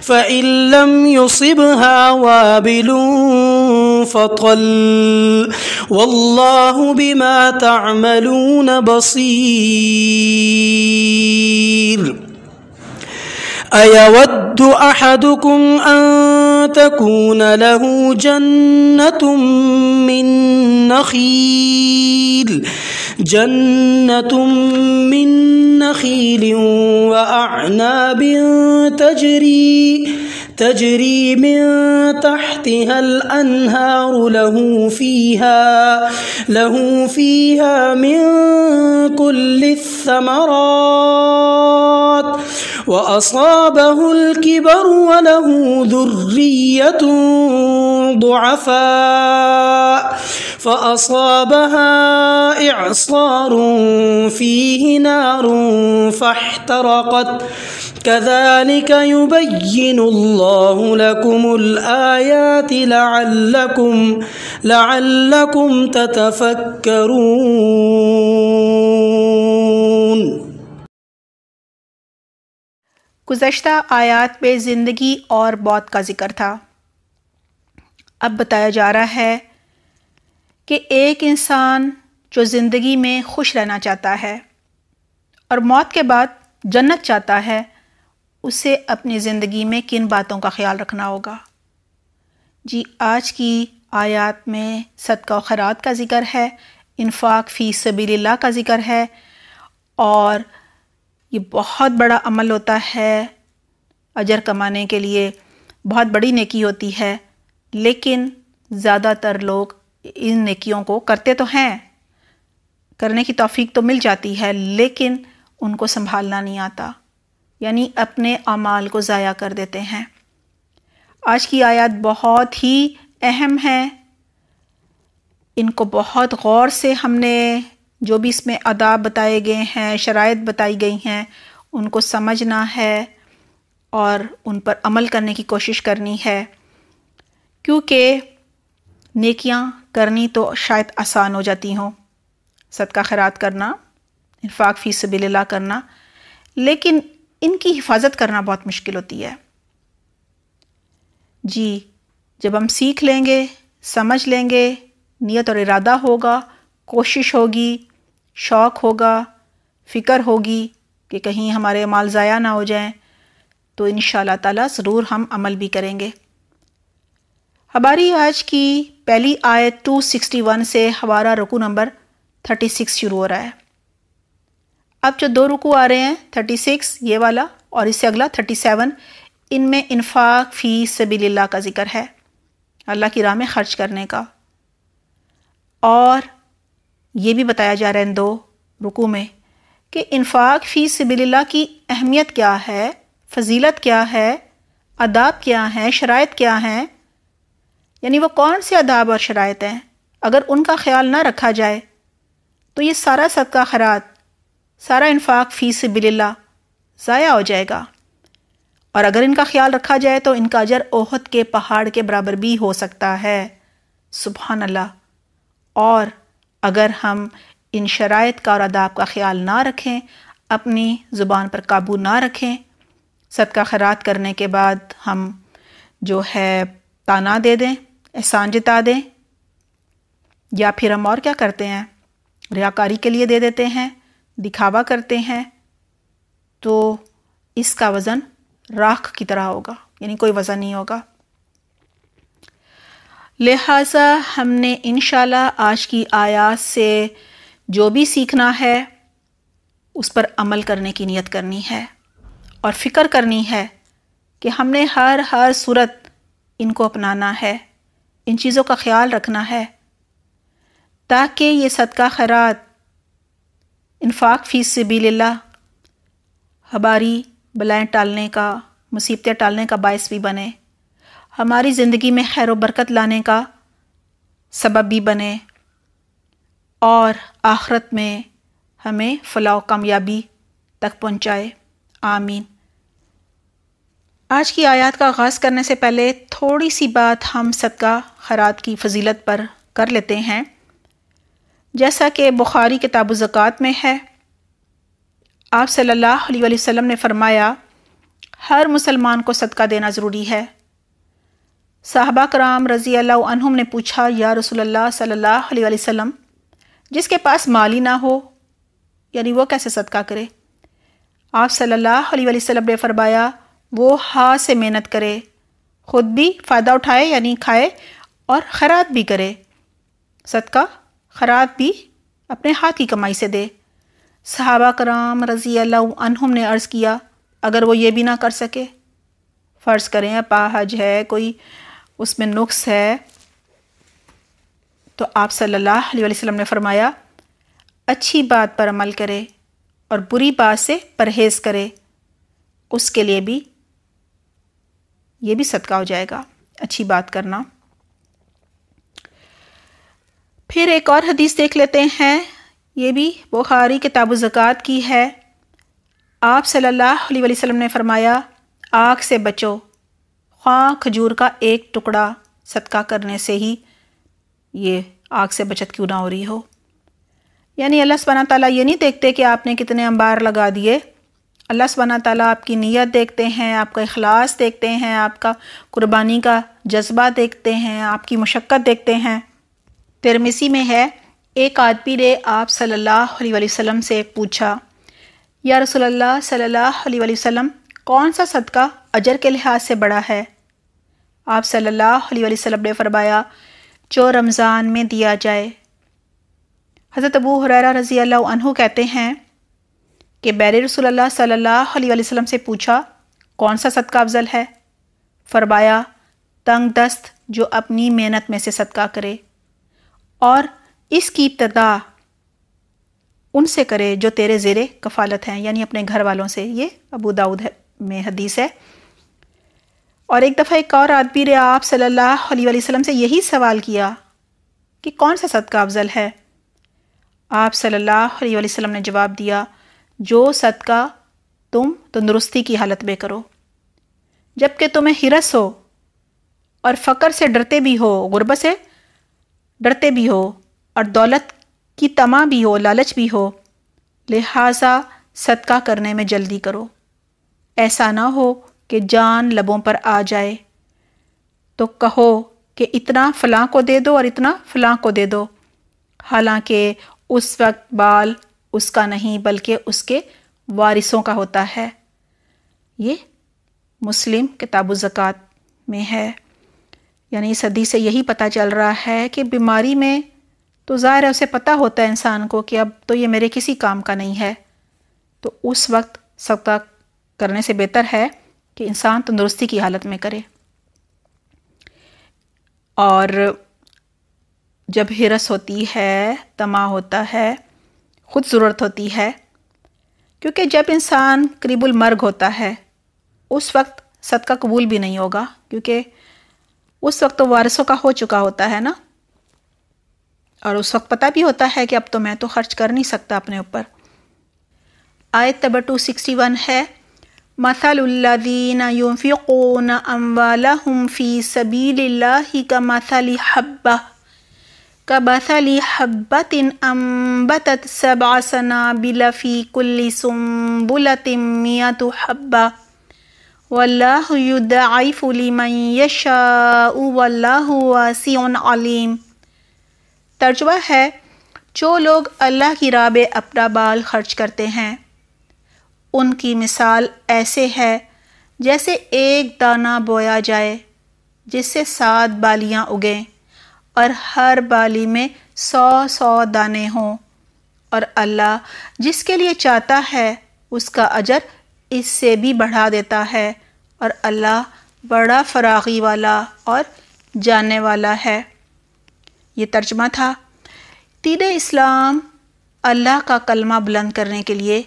فإن لم يصبها وابل فطل والله بما تعملون بصير أيود أحدكم أن تكون له جنة من نخيل وأعناب تجري من تحتها الأنهار له فيها من كل الثمرات وأصابه الكبر وله ذرية ضعفاء فأصابها إعصار فيه نار فاحترقت كذلك يبين الله لكم الآيات لعلكم تتفكرون۔ گزشتہ آیات میں زندگی اور موت کا ذکر تھا۔ اب بتایا جا رہا ہے کہ ایک انسان جو زندگی میں خوش رہنا چاہتا ہے اور موت کے بعد جنت چاہتا ہے، اسے اپنی زندگی میں کن باتوں کا خیال رکھنا ہوگا؟ جی، آج کی آیات میں صدقہ و خیرات کا ذکر ہے، انفاق فی سبیل اللہ کا ذکر ہے، اور یہ بہت بڑا عمل ہوتا ہے، اجر کمانے کے لیے بہت بڑی نیکی ہوتی ہے، لیکن زیادہ تر لوگ ان نیکیوں کو کرتے تو ہیں، کرنے کی توفیق تو مل جاتی ہے، لیکن ان کو سنبھالنا نہیں آتا، یعنی اپنے اعمال کو ضائع کر دیتے ہیں۔ آج کی آیات بہت ہی اہم ہیں، ان کو بہت غور سے ہم نے جو بھی اس میں آداب بتائے گئے ہیں، شرائط بتائی گئی ہیں، ان کو سمجھنا ہے اور ان پر عمل کرنے کی کوشش کرنی ہے، کیونکہ نیکیاں کرنی تو شاید آسان ہو جاتی ہوں، صدقہ خیرات کرنا، انفاق فی سبیل اللہ کرنا، لیکن ان کی حفاظت کرنا بہت مشکل ہوتی ہے۔ جی، جب ہم سیکھ لیں گے، سمجھ لیں گے، نیت اور ارادہ ہوگا، کوشش ہوگی، شوق ہوگا، فکر ہوگی کہ کہیں ہمارے اعمال ضائع نہ ہو جائیں، تو انشاءاللہ تعالیٰ ضرور ہم عمل بھی کریں گے۔ ہماری آج کی پہلی آیت 261 سے ہمارا رکوع نمبر 36 شروع ہو رہا ہے۔ اب جو دو رکوع آ رہے ہیں، 36 یہ والا اور اس سے اگلا 37، ان میں انفاق فی سبیل اللہ کا ذکر ہے، اللہ کی راہ میں خرچ کرنے کا۔ اور یہ بھی بتایا جا رہا ہے ان 2 رکوع میں کہ انفاق فی سبیل اللہ کی اہمیت کیا ہے، فضیلت کیا ہے، آداب کیا ہیں، شرائط کیا ہیں، یعنی وہ کون سے آداب اور شرائط ہیں، اگر ان کا خیال نہ رکھا جائے تو یہ سارا صدقہ خیرات، سارا انفاق فی سبیل اللہ ضائع ہو جائے گا، اور اگر ان کا خیال رکھا جائے تو ان کا اجر احد کے پہاڑ کے برابر بھی ہو سکتا ہے۔ سبحان اللہ۔ اور اگر ہم ان شرائط کا اور آداب کا خیال نہ رکھیں، اپنی زبان پر قابو نہ رکھیں، صدقہ خیرات کرنے کے بعد ہم جو ہے تانا دے دیں، احسان جتا دیں، یا پھر ہم اور کیا کرتے ہیں، ریاکاری کے لیے دے دیتے ہیں، دکھاوا کرتے ہیں، تو اس کا وزن راکھ کی طرح ہوگا، یعنی کوئی وزن نہیں ہوگا۔ لہٰذا ہم نے انشاءاللہ آج کی آیات سے جو بھی سیکھنا ہے اس پر عمل کرنے کی نیت کرنی ہے، اور فکر کرنی ہے کہ ہم نے ہر صورت ان کو اپنانا ہے، ان چیزوں کا خیال رکھنا ہے، تاکہ یہ صدقہ خیرات، انفاق فی سبیل اللہ ہماری بلائیں ٹالنے کا، مصیبتیں ٹالنے کا باعث بھی بنے، ہماری زندگی میں خیر و برکت لانے کا سبب بھی بنے، اور آخرت میں ہمیں فلاح و کامیابی تک پہنچائے۔ آمین۔ آج کی آیات کا آغاز کرنے سے پہلے تھوڑی سی بات ہم صدقہ خیرات کی فضیلت پر کر لیتے ہیں۔ جیسا کہ بخاری کتاب الزکوٰۃ میں ہے، آپ صلی اللہ علیہ وسلم نے فرمایا ہر مسلمان کو صدقہ دینا ضروری ہے۔ صحابہ کرام رضی اللہ عنہم نے پوچھا، یا رسول اللہ صلی اللہ علیہ وسلم، جس کے پاس مال ہی نہ ہو، یعنی وہ کیسے صدقہ کرے؟ آپ صلی اللہ علیہ وسلم نے فرمایا وہ ہاتھ سے محنت کرے، خود بھی فائدہ اٹھائے یعنی کھائے، اور خیرات بھی کرے، صدقہ خیرات بھی اپنے ہاتھ کی کمائی سے دے۔ صحابہ کرام رضی اللہ عنہم نے عرض کیا، اگر وہ یہ بھی نہ کر سکے، فرض کریں اپاہج ہے، کوئی اس میں نقص ہے، تو آپ صلی اللہ علیہ وسلم نے فرمایا اچھی بات پر عمل کرے اور بری بات سے پرہیز کرے، اس کے لیے بھی یہ بھی صدقہ ہو جائے گا، اچھی بات کرنا۔ پھر ایک اور حدیث دیکھ لیتے ہیں، یہ بھی بخاری کتاب الزکوٰۃ کی ہے۔ آپ صلی اللہ علیہ وسلم نے فرمایا آگ سے بچو، خواہ کھجور کا ایک ٹکڑا صدقہ کرنے سے ہی یہ آگ سے بچت کیوں نہ ہو رہی ہو۔ یعنی اللہ سبحانہ تعالیٰ یہ نہیں دیکھتے کہ آپ نے کتنے انبار لگا دیے، اللہ سبحانہ تعالیٰ آپ کی نیت دیکھتے ہیں، آپ کا اخلاص دیکھتے ہیں، آپ کا قربانی کا جذبہ دیکھتے ہیں، آپ کی مشقت دیکھتے ہیں۔ ترمذی میں ہے، ایک آدمی نے آپ صلی اللہ علیہ وسلم سے پوچھا، یا رسول اللہ صلی اللہ علیہ وسلم، کون سا صدقہ اجر کے لحاظ سے بڑا ہے؟ آپ صلی اللہ علیہ وسلم نے فرمایا جو رمضان میں دیا جائے۔ حضرت ابو ہریرہ رضی اللہ عنہ کہتے ہیں کہ بیر رسول اللہ صلی اللہ علیہ وسلم سے پوچھا کون سا صدقہ افضل ہے؟ فرمایا تنگ دست جو اپنی محنت میں سے صدقہ کرے، اور اس کی ابتدا ان سے کرے جو تیرے زیر کفالت ہیں، یعنی اپنے گھر والوں سے۔ یہ ابو داؤد میں حدیث ہے۔ اور ایک دفعہ ایک اور آدمی نے آپ صلی اللہ علیہ وسلم سے یہی سوال کیا کہ کون سا صدقہ افضل ہے؟ آپ صلی اللہ علیہ وسلم نے جواب دیا جو صدقہ تم تندرستی کی حالت میں کرو، جب کہ تمہیں ہرس ہو اور فقر سے ڈرتے بھی ہو، غربت سے ڈرتے بھی ہو، اور دولت کی طمع بھی ہو، لالچ بھی ہو، لہٰذا صدقہ کرنے میں جلدی کرو، ایسا نہ ہو کہ جان لبوں پر آ جائے تو کہو کہ اتنا فلاں کو دے دو اور اتنا فلاں کو دے دو، حالانکہ اس وقت بال اس کا نہیں بلکہ اس کے وارثوں کا ہوتا ہے۔ یہ مسلم کتاب الزکوٰۃ میں ہے۔ یعنی اس حدیث سے یہی پتہ چل رہا ہے کہ بیماری میں تو ظاہر ہے اسے پتہ ہوتا ہے انسان کو کہ اب تو یہ میرے کسی کام کا نہیں ہے، تو اس وقت صدقہ کرنے سے بہتر ہے کہ انسان تندرستی کی حالت میں کرے۔ اور جب ہرس ہوتی ہے، طمع ہوتا ہے، خود ضرورت ہوتی ہے، کیونکہ جب انسان قریب المرگ ہوتا ہے اس وقت صدقہ قبول بھی نہیں ہوگا، کیونکہ اس وقت تو وارثوں کا ہو چکا ہوتا ہے نا، اور اس وقت پتہ بھی ہوتا ہے کہ اب تو میں تو خرچ کر نہیں سکتا اپنے اوپر۔ آیت نمبر 261 ہے مثل الذین ينفقون اموالهم فی سبیل اللہ کمثل حبۃ انبتت 7 سنابل فی کل سنبلۃ 100 حبۃ واللہ یضاعف لمن یشاء واللہ واسع علیم۔ ترجمہ ہے، جو لوگ اللہ کی راہ میں اپنا مال خرچ کرتے ہیں ان کی مثال ایسے ہے جیسے ایک دانہ بویا جائے جس سے 7 بالیاں اگیں اور ہر بالی میں 100 دانے ہوں، اور اللہ جس کے لیے چاہتا ہے اس کا اجر اس سے بھی بڑھا دیتا ہے، اور اللہ بڑا فراخی والا اور جاننے والا ہے۔ یہ ترجمہ تھا۔ دین اسلام اللہ کا کلمہ بلند کرنے کے لیے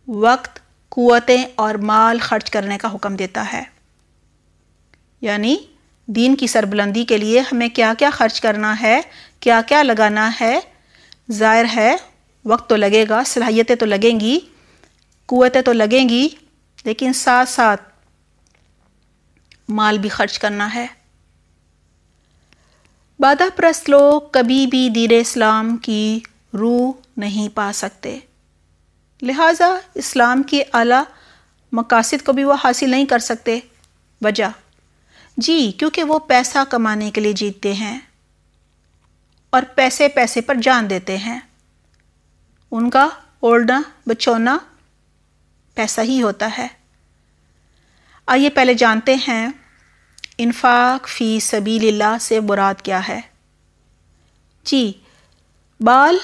وقت، قوتیں اور مال خرچ کرنے کا حکم دیتا ہے، یعنی دین کی سربلندی کے لیے ہمیں کیا کیا خرچ کرنا ہے، کیا کیا لگانا ہے۔ ظاہر ہے وقت تو لگے گا، صلاحیتیں تو لگیں گی، قوتیں تو لگیں گی، لیکن ساتھ ساتھ مال بھی خرچ کرنا ہے۔ بادہ پرست لوگ کبھی بھی دین اسلام کی روح نہیں پا سکتے، لہٰذا اسلام کے اعلیٰ مقاصد کو بھی وہ حاصل نہیں کر سکتے۔ وجہ جی کیونکہ وہ پیسہ کمانے کے لیے جیتے ہیں اور پیسے پر جان دیتے ہیں، ان کا اوڑھنا بچھونا پیسہ ہی ہوتا ہے۔ آئیے پہلے جانتے ہیں انفاق فی سبیل اللہ سے مراد کیا ہے۔ جی، مال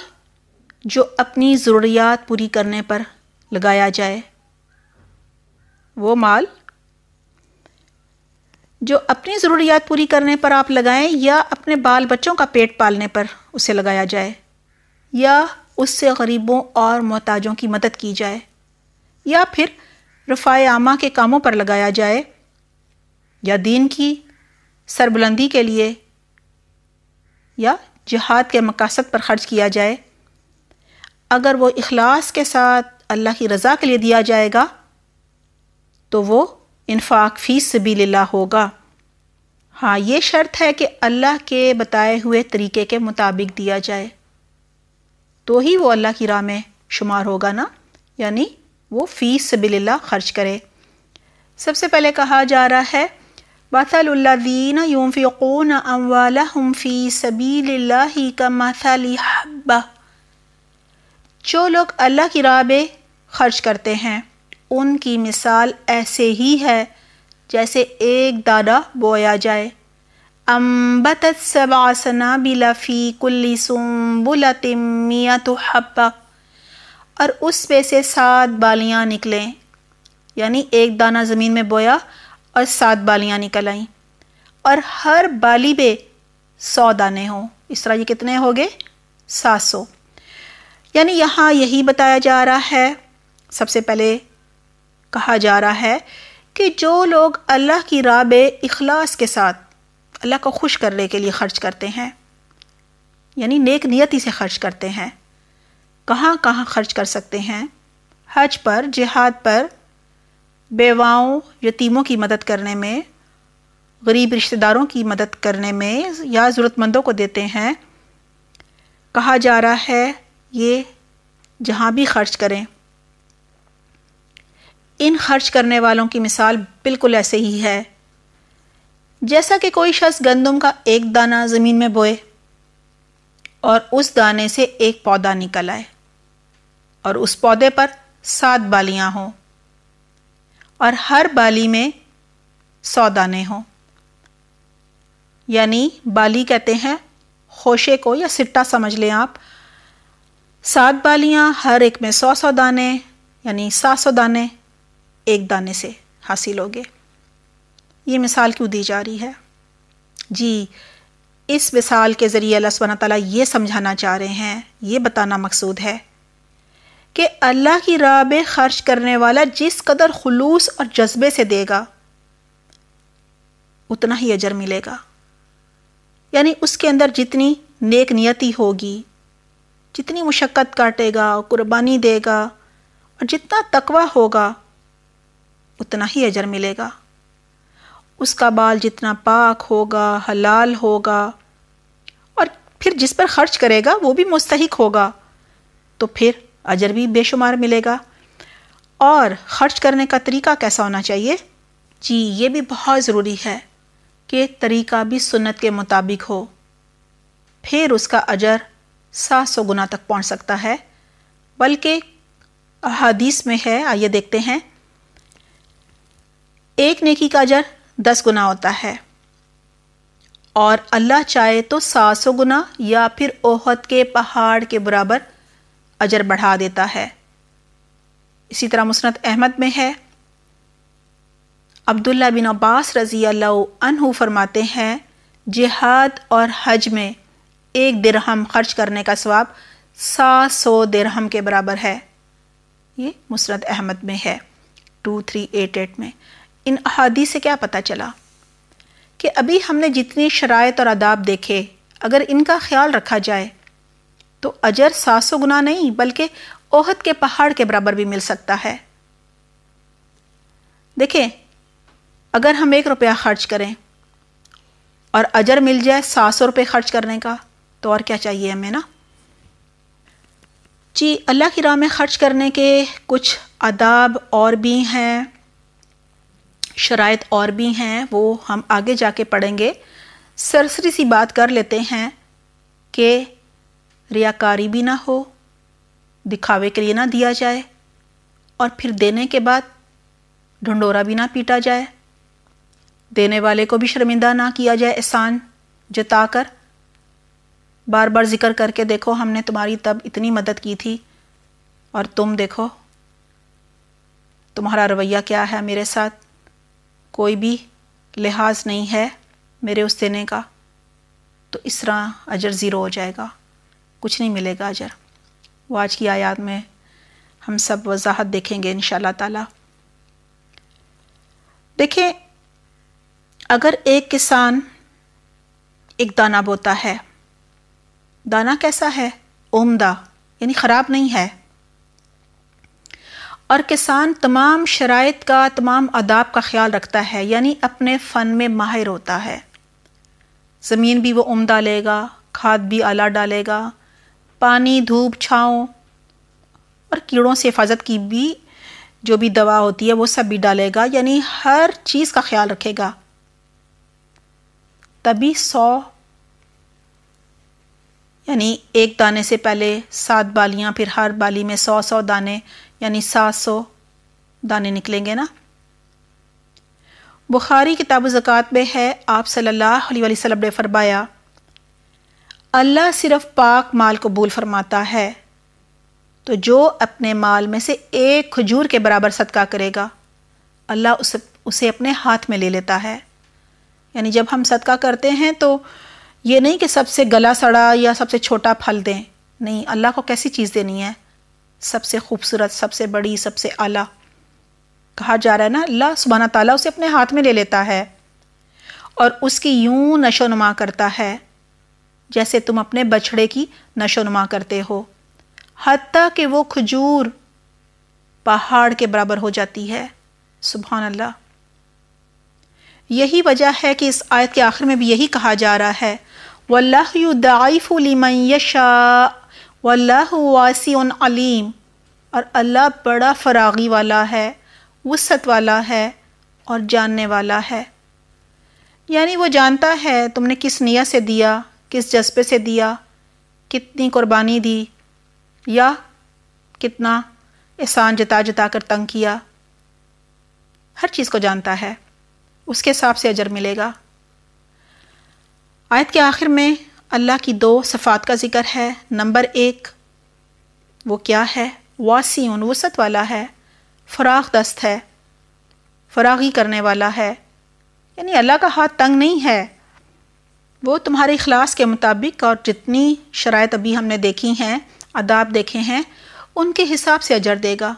جو اپنی ضروریات پوری کرنے پر لگایا جائے، وہ مال جو اپنی ضروریات پوری کرنے پر آپ لگائیں یا اپنے بال بچوں کا پیٹ پالنے پر اسے لگایا جائے، یا اس سے غریبوں اور محتاجوں کی مدد کی جائے، یا پھر رفاع عامہ کے کاموں پر لگایا جائے، یا دین کی سربلندی کے لیے یا جہاد کے مقاصد پر خرچ کیا جائے، اگر وہ اخلاص کے ساتھ اللہ کی رضا کے لیے دیا جائے گا تو وہ انفاق فی سبیل اللہ ہوگا۔ ہاں، یہ شرط ہے کہ اللہ کے بتائے ہوئے طریقے کے مطابق دیا جائے، تو ہی وہ اللہ کی راہ میں شمار ہوگا نا، یعنی وہ فی سبیل اللہ خرچ کرے۔ سب سے پہلے کہا جا رہا ہے مثل الذین ينفقون اموالهم فی سبیل اللہ کمثل حبۃ، جو لوگ اللہ کی راہ میں خرچ کرتے ہیں ان کی مثال ایسے ہی ہے جیسے ایک دانہ بویا جائے، انبتت 7 سنابل فی کل سنبلۃ 100 حبۃ، اور اس میں سے 7 بالیاں نکلیں، یعنی ایک دانہ زمین میں بویا اور 7 بالیاں نکل آئیں، اور ہر بالی میں 100 دانے ہوں، اس طرح یہ کتنے ہو گئے؟ 700۔ یعنی یہاں یہی بتایا جا رہا ہے، سب سے پہلے کہا جا رہا ہے کہ جو لوگ اللہ کی راہ میں اخلاص کے ساتھ اللہ کو خوش کرنے کے لیے خرچ کرتے ہیں، یعنی نیک نیتی سے خرچ کرتے ہیں، کہاں کہاں خرچ کر سکتے ہیں؟ حج پر، جہاد پر، بیواؤں یتیموں کی مدد کرنے میں، غریب رشتہ داروں کی مدد کرنے میں، یا ضرورت مندوں کو دیتے ہیں۔ کہا جا رہا ہے یہ جہاں بھی خرچ کریں، ان خرچ کرنے والوں کی مثال بالکل ایسے ہی ہے جیسا کہ کوئی شخص گندم کا ایک دانہ زمین میں بوئے اور اس دانے سے ایک پودا نکل آئے، اور اس پودے پر 7 بالیاں ہوں، اور ہر بالی میں 100 دانے ہوں، یعنی بالی کہتے ہیں خوشے کو، یا سٹا سمجھ لیں آپ۔ 7 بالیاں، ہر ایک میں 100 دانے، یعنی 700 دانے ایک دانے سے حاصل ہوگے۔ یہ مثال کیوں دی جا رہی ہے؟ جی اس مثال کے ذریعے اللہ سبحانہ تعالیٰ یہ سمجھانا چاہ رہے ہیں، یہ بتانا مقصود ہے کہ اللہ کی راہ میں خرچ کرنے والا جس قدر خلوص اور جذبے سے دے گا اتنا ہی اجر ملے گا. یعنی اس کے اندر جتنی نیک نیتی ہوگی، جتنی مشقت کاٹے گا، قربانی دے گا، اور جتنا تقویٰ ہوگا اتنا ہی اجر ملے گا. اس کا بال جتنا پاک ہوگا، حلال ہوگا، اور پھر جس پر خرچ کرے گا وہ بھی مستحق ہوگا تو پھر اجر بھی بے شمار ملے گا. اور خرچ کرنے کا طریقہ کیسا ہونا چاہیے؟ جی یہ بھی بہت ضروری ہے کہ طریقہ بھی سنت کے مطابق ہو، پھر اس کا اجر 700 گنا تک پہنچ سکتا ہے. بلکہ احادیث میں ہے، آئیے دیکھتے ہیں، ایک نیکی کا اجر 10 گنا ہوتا ہے، اور اللہ چاہے تو 700 گنا یا پھر احد کے پہاڑ کے برابر اجر بڑھا دیتا ہے. اسی طرح مسند احمد میں ہے، عبداللہ بن عباس رضی اللہ عنہ فرماتے ہیں جہاد اور حج میں 1 درہم خرچ کرنے کا ثواب 700 درہم کے برابر ہے. یہ مسند احمد میں ہے 2388 میں. ان احادیث سے کیا پتہ چلا کہ ابھی ہم نے جتنی شرائط اور آداب دیکھے، اگر ان کا خیال رکھا جائے تو اجر 700 گنا نہیں بلکہ احد کے پہاڑ کے برابر بھی مل سکتا ہے. دیکھیں، اگر ہم 1 روپیہ خرچ کریں اور اجر مل جائے 700 روپے خرچ کرنے کا تو اور کیا چاہیے ہمیں نا. جی اللہ کی راہ میں خرچ کرنے کے کچھ آداب اور بھی ہیں، شرائط اور بھی ہیں، وہ ہم آگے جا کے پڑھیں گے. سرسری سی بات کر لیتے ہیں کہ ریاکاری بھی نہ ہو، دکھاوے کے لیے نہ دیا جائے، اور پھر دینے کے بعد ڈھنڈورا بھی نہ پیٹا جائے، دینے والے کو بھی شرمندہ نہ کیا جائے احسان جتا کر. بار بار ذکر کر کے دیکھو ہم نے تمہاری تب اتنی مدد کی تھی اور تم دیکھو تمہارا رویہ کیا ہے میرے ساتھ، کوئی بھی لحاظ نہیں ہے میرے اس دینے کا. تو اس طرح اجر 0 ہو جائے گا، کچھ نہیں ملے گا اجر. وہ آج کی آیات میں ہم سب وضاحت دیکھیں گے انشاءاللہ تعالی. دیکھیں، اگر ایک کسان ایک دانہ بوتا ہے، دانہ کیسا ہے؟ عمدہ، یعنی خراب نہیں ہے، اور کسان تمام شرائط کا، تمام آداب کا خیال رکھتا ہے، یعنی اپنے فن میں ماہر ہوتا ہے. زمین بھی وہ عمدہ لے گا، کھاد بھی اعلیٰ ڈالے گا، پانی، دھوپ، چھاؤں اور کیڑوں سے حفاظت کی بھی جو بھی دوا ہوتی ہے وہ سب بھی ڈالے گا، یعنی ہر چیز کا خیال رکھے گا. تبھی 100 یعنی ایک دانے سے پہلے 7 بالیاں، پھر ہر بالی میں 100 دانے، یعنی 700 دانے نکلیں گے نا. بخاری کتاب زکوٰۃ میں ہے، آپ صلی اللہ علیہ وسلم نے فرمایا اللہ صرف پاک مال قبول فرماتا ہے، تو جو اپنے مال میں سے 1 کھجور کے برابر صدقہ کرے گا اللہ اسے اپنے ہاتھ میں لے لیتا ہے. یعنی جب ہم صدقہ کرتے ہیں تو یہ نہیں کہ سب سے گلا سڑا یا سب سے چھوٹا پھل دیں، نہیں، اللہ کو کیسی چیز دینی ہے؟ سب سے خوبصورت، سب سے بڑی، سب سے اعلیٰ. کہا جا رہا ہے نا اللہ سبحانہ تعالیٰ اسے اپنے ہاتھ میں لے لیتا ہے اور اس کی یوں نشو نما کرتا ہے جیسے تم اپنے بچھڑے کی نشو نما کرتے ہو، حتیٰ کہ وہ کھجور پہاڑ کے برابر ہو جاتی ہے. سبحان اللہ. یہی وجہ ہے کہ اس آیت کے آخر میں بھی یہی کہا جا رہا ہے وَاللَّهُ يُضَاعِفُ لِمَن يَشَاءُ وَاللَّهُ وَاسِعٌ عَلِيمٌ، اور اللہ بڑا فراغی والا ہے، وسعت والا ہے اور جاننے والا ہے. یعنی وہ جانتا ہے تم نے کس نیت سے دیا، کس جذبے سے دیا، کتنی قربانی دی یا کتنا احسان جتا جتا کر تنگ کیا، ہر چیز کو جانتا ہے، اس کے حساب سے اجر ملے گا. آیت کے آخر میں اللہ کی 2 صفات کا ذکر ہے. نمبر 1 وہ کیا ہے؟ واسعٌ، وسعت والا ہے، فراخ دست ہے، فراغی کرنے والا ہے، یعنی اللہ کا ہاتھ تنگ نہیں ہے. وہ تمہارے اخلاص کے مطابق اور جتنی شرائط ابھی ہم نے دیکھی ہیں، آداب دیکھے ہیں، ان کے حساب سے اجر دے گا،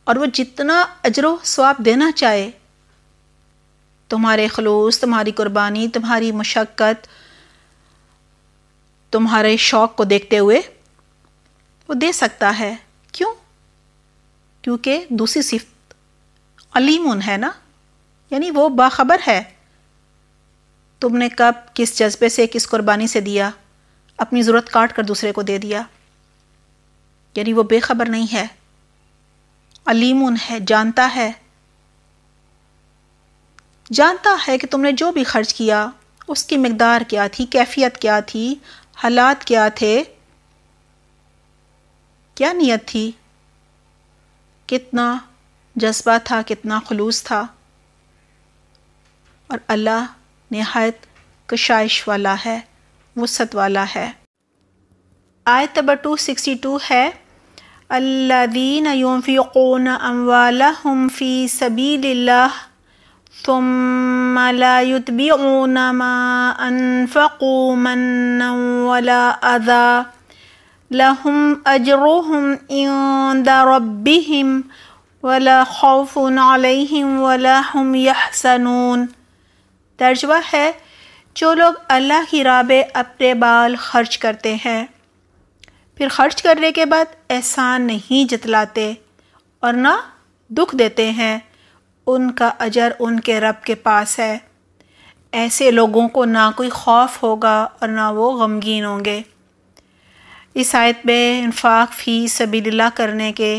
اور وہ جتنا اجر و ثواب دینا چاہے تمہارے خلوص، تمہاری قربانی، تمہاری مشقت، تمہارے شوق کو دیکھتے ہوئے وہ دے سکتا ہے۔ کیوں؟ کیونکہ دوسری صفت علیمٌ ہے نا، یعنی وہ باخبر ہے تم نے کب، کس جذبے سے، کس قربانی سے دیا، اپنی ضرورت کاٹ کر دوسرے کو دے دیا، یعنی وہ بے خبر نہیں ہے، علیمٌ ہے، جانتا ہے کہ تم نے جو بھی خرچ کیا اس کی مقدار کیا تھی، کیفیت کیا تھی، حالات کیا تھے، کیا نیت تھی، کتنا جذبہ تھا، کتنا خلوص تھا، اور اللہ نہایت کشائش والا ہے، وسعت والا ہے۔ آیت نمبر 262 ہے الذین ينفقون اموالهم فی سبیل اللہ ثم لا يتبعون ما انفقوا منا ولا اذى لهم اجرهم عند ربهم ولا خوف علیہم ولا هم يحزنون۔ ترجمہ ہے، جو لوگ اللہ کی راہ میں اپنے مال خرچ کرتے ہیں، پھر خرچ کرنے کے بعد احسان نہیں جتلاتے اور نہ دکھ دیتے ہیں، ان کا اجر ان کے رب کے پاس ہے۔ ایسے لوگوں کو نہ کوئی خوف ہوگا اور نہ وہ غمگین ہوں گے۔ اس آیت میں انفاق فی سبیل اللہ کرنے کے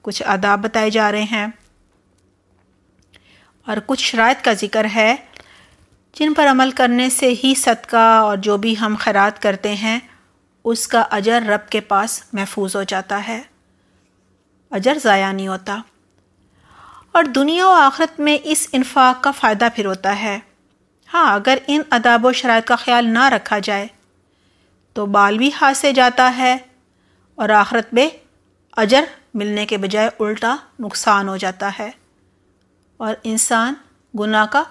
کچھ آداب بتائے جا رہے ہیں اور کچھ شرائط کا ذکر ہے جن پر عمل کرنے سے ہی صدقہ اور جو بھی ہم خیرات کرتے ہیں اس کا اجر رب کے پاس محفوظ ہو جاتا ہے، اجر ضائع نہیں ہوتا، اور دنیا و آخرت میں اس انفاق کا فائدہ پھر ہوتا ہے۔ ہاں، اگر ان آداب و شرائط کا خیال نہ رکھا جائے تو بال بھی ہاتھ سے جاتا ہے اور آخرت میں اجر ملنے کے بجائے الٹا نقصان ہو جاتا ہے اور انسان گناہ کا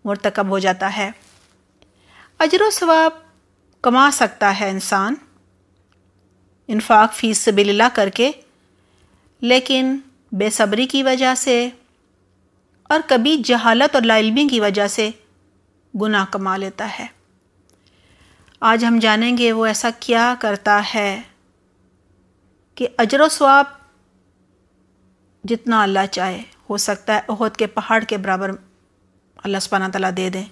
مرتکب ہو جاتا ہے۔ اجر و ثواب کما سکتا ہے انسان انفاق فی سبیل اللہ کر کے، لیکن بے صبری کی وجہ سے اور کبھی جہالت اور لا علمی کی وجہ سے گناہ کما لیتا ہے۔ آج ہم جانیں گے وہ ایسا کیا کرتا ہے کہ اجر و ثواب جتنا اللہ چاہے، ہو سکتا ہے احد کے پہاڑ کے برابر اللہ سبحانہ تعالیٰ دے دیں،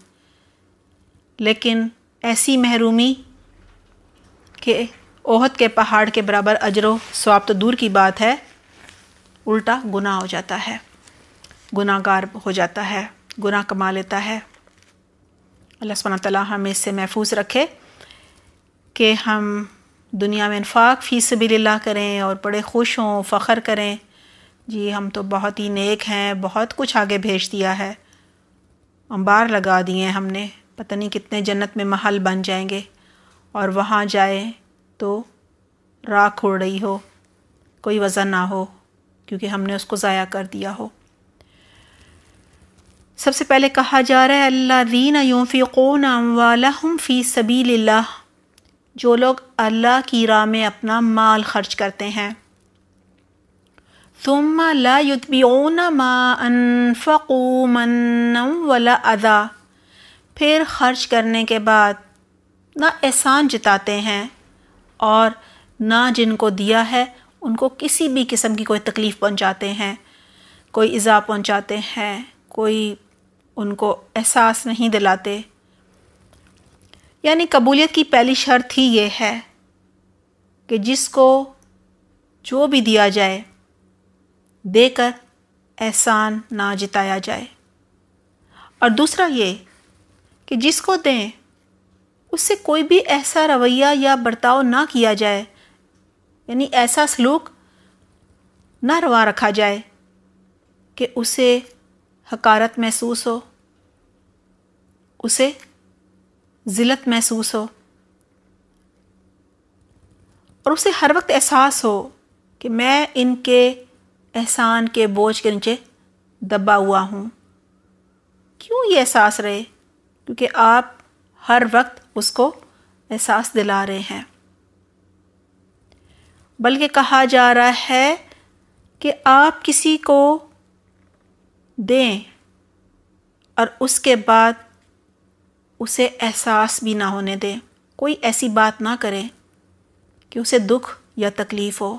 لیکن ایسی محرومی کہ احد کے پہاڑ کے برابر اجر و ثواب تو دور کی بات ہے، الٹا گناہ ہو جاتا ہے، گناہ گار ہو جاتا ہے، گناہ کما لیتا ہے۔ اللہ سبحانہ تعالیٰ ہمیں اس سے محفوظ رکھے کہ ہم دنیا میں انفاق فی سبیل اللہ کریں اور بڑے خوش ہوں، فخر کریں، جی ہم تو بہت ہی نیک ہیں، بہت کچھ آگے بھیج دیا ہے، انبار لگا دیے ہم نے، پتہ نہیں کتنے جنت میں محل بن جائیں گے، اور وہاں جائیں تو راکھ اڑ رہی ہو، کوئی وزن نہ ہو کیونکہ ہم نے اس کو ضائع کر دیا ہو۔ سب سے پہلے کہا جا رہا ہے الذین ينفقون اموالهم فی سبیل اللہ، جو لوگ اللہ کی راہ میں اپنا مال خرچ کرتے ہیں، ثم لا يتبعون ما انفقوا منا ولا اذى، پھر خرچ کرنے کے بعد نہ احسان جتاتے ہیں اور نہ جن کو دیا ہے ان کو کسی بھی قسم کی کوئی تکلیف پہنچاتے ہیں، کوئی ایذا پہنچاتے ہیں، کوئی ان کو احساس نہیں دلاتے۔ یعنی قبولیت کی پہلی شرط ہی یہ ہے کہ جس کو جو بھی دیا جائے دے کر احسان نہ جتایا جائے، اور دوسرا یہ کہ جس کو دیں اس سے کوئی بھی ایسا رویہ یا برتاؤ نہ کیا جائے، یعنی ایسا سلوک نہ روا رکھا جائے کہ اسے حقارت محسوس ہو، اسے ذلت محسوس ہو، اور اسے ہر وقت احساس ہو کہ میں ان کے احسان کے بوجھ کے نیچے دبا ہوا ہوں۔ کیوں یہ احساس رہے؟ کیونکہ آپ ہر وقت اس کو احساس دلا رہے ہیں، بلکہ کہا جا رہا ہے کہ آپ کسی کو دیں اور اس کے بعد اسے احساس بھی نہ ہونے دیں، کوئی ایسی بات نہ کریں کہ اسے دکھ یا تکلیف ہو،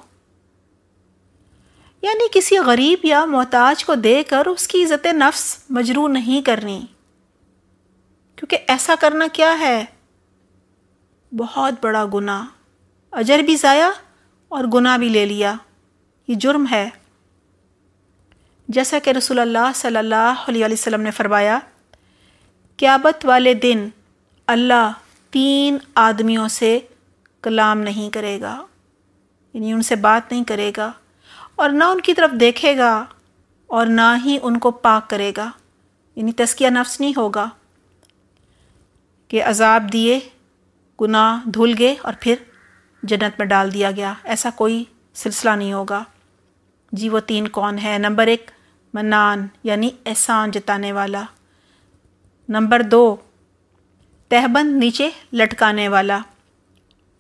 یعنی کسی غریب یا محتاج کو دے کر اس کی عزت نفس مجروح نہیں کرنی، کیونکہ ایسا کرنا کیا ہے؟ بہت بڑا گناہ، اجر بھی ضائع اور گناہ بھی لے لیا، یہ جرم ہے۔ جیسا کہ رسول اللہ صلی اللہ علیہ وسلم نے فرمایا، قیامت والے دن اللہ 3 آدمیوں سے کلام نہیں کرے گا، یعنی ان سے بات نہیں کرے گا، اور نہ ان کی طرف دیکھے گا اور نہ ہی ان کو پاک کرے گا، یعنی تزکیہ نفس نہیں ہوگا کہ عذاب دیے، گناہ دھل گئے اور پھر جنت میں ڈال دیا گیا، ایسا کوئی سلسلہ نہیں ہوگا۔ جی وہ 3 کون ہے؟ نمبر 1 منان یعنی احسان جتانے والا، نمبر 2 تہبند نیچے لٹکانے والا،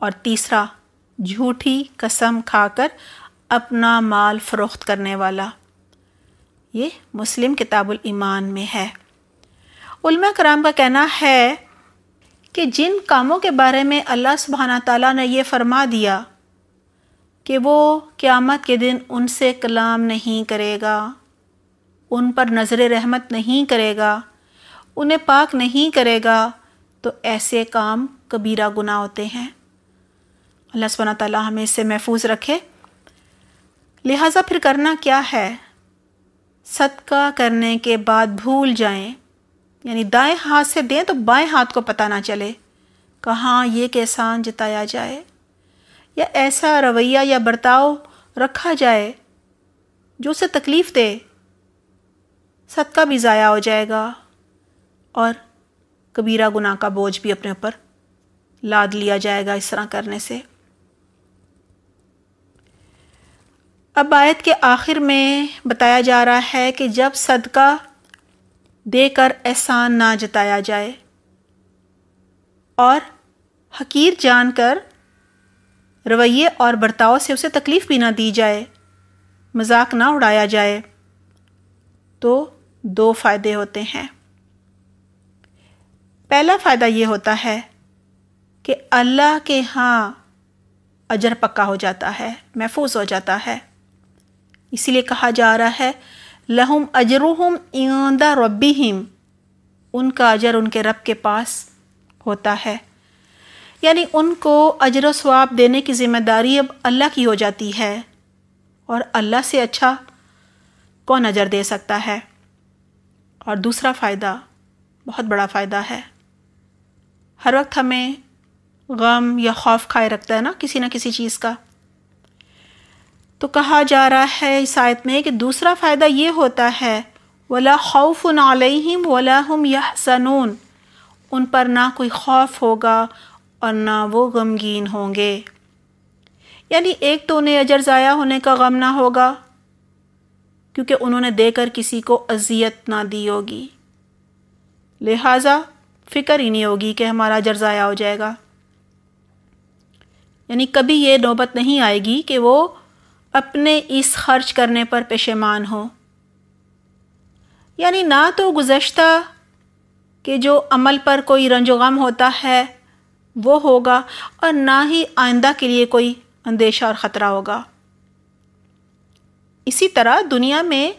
اور تیسرا جھوٹی قسم کھا کر اپنا مال فروخت کرنے والا۔ یہ مسلم کتاب الایمان میں ہے۔ علماء کرام کا کہنا ہے کہ جن کاموں کے بارے میں اللہ سبحانہ تعالیٰ نے یہ فرما دیا کہ وہ قیامت کے دن ان سے کلام نہیں کرے گا، ان پر نظر رحمت نہیں کرے گا، انہیں پاک نہیں کرے گا، تو ایسے کام کبیرہ گناہ ہوتے ہیں۔ اللہ سبحانہ تعالیٰ ہمیں اس سے محفوظ رکھے۔ لہٰذا پھر کرنا کیا ہے؟ صدقہ کرنے کے بعد بھول جائیں، یعنی دائیں ہاتھ سے دیں تو بائیں ہاتھ کو پتہ نہ چلے کہاں یہ کہ احسان جتایا جائے، یا ایسا رویہ یا برتاؤ رکھا جائے جو اسے تکلیف دے، صدقہ بھی ضائع ہو جائے گا اور کبیرہ گناہ کا بوجھ بھی اپنے اوپر لاد لیا جائے گا اس طرح کرنے سے۔ اب آیت کے آخر میں بتایا جا رہا ہے کہ جب صدقہ دے کر احسان نہ جتایا جائے اور حقیر جان کر رویے اور برتاؤ سے اسے تکلیف بھی نہ دی جائے، مذاق نہ اڑایا جائے، تو 2 فائدے ہوتے ہیں۔ پہلا فائدہ یہ ہوتا ہے کہ اللہ کے ہاں اجر پکا ہو جاتا ہے، محفوظ ہو جاتا ہے، اسی لیے کہا جا رہا ہے لہم اجرہم عند ربہم، ان کا اجر ان کے رب کے پاس ہوتا ہے، یعنی ان کو اجر و ثواب دینے کی ذمہ داری اب اللہ کی ہو جاتی ہے، اور اللہ سے اچھا کون اجر دے سکتا ہے۔ اور دوسرا فائدہ بہت بڑا فائدہ ہے، ہر وقت ہمیں غم یا خوف کھائے رکھتا ہے نا کسی نہ کسی چیز کا، تو کہا جا رہا ہے اس آیت میں کہ دوسرا فائدہ یہ ہوتا ہے وَلَا خَوْفٌ عَلَيْهِمْ وَلَا هُمْ يَحْزَنُونَ، ان پر نہ کوئی خوف ہوگا اور نہ وہ غمگین ہوں گے، یعنی ایک تو انہیں اجر ضائع ہونے کا غم نہ ہوگا کیونکہ انہوں نے دے کر کسی کو اذیت نہ دی ہوگی، لہٰذا فکر ہی نہیں ہوگی کہ ہمارا اجر ضائع ہو جائے گا، یعنی کبھی یہ نوبت نہیں آئے گی کہ وہ اپنے اس خرچ کرنے پر پشیمان ہو، یعنی نہ تو گزشتہ کہ جو عمل پر کوئی رنج و غم ہوتا ہے وہ ہوگا، اور نہ ہی آئندہ کے لیے کوئی اندیشہ اور خطرہ ہوگا۔ اسی طرح دنیا میں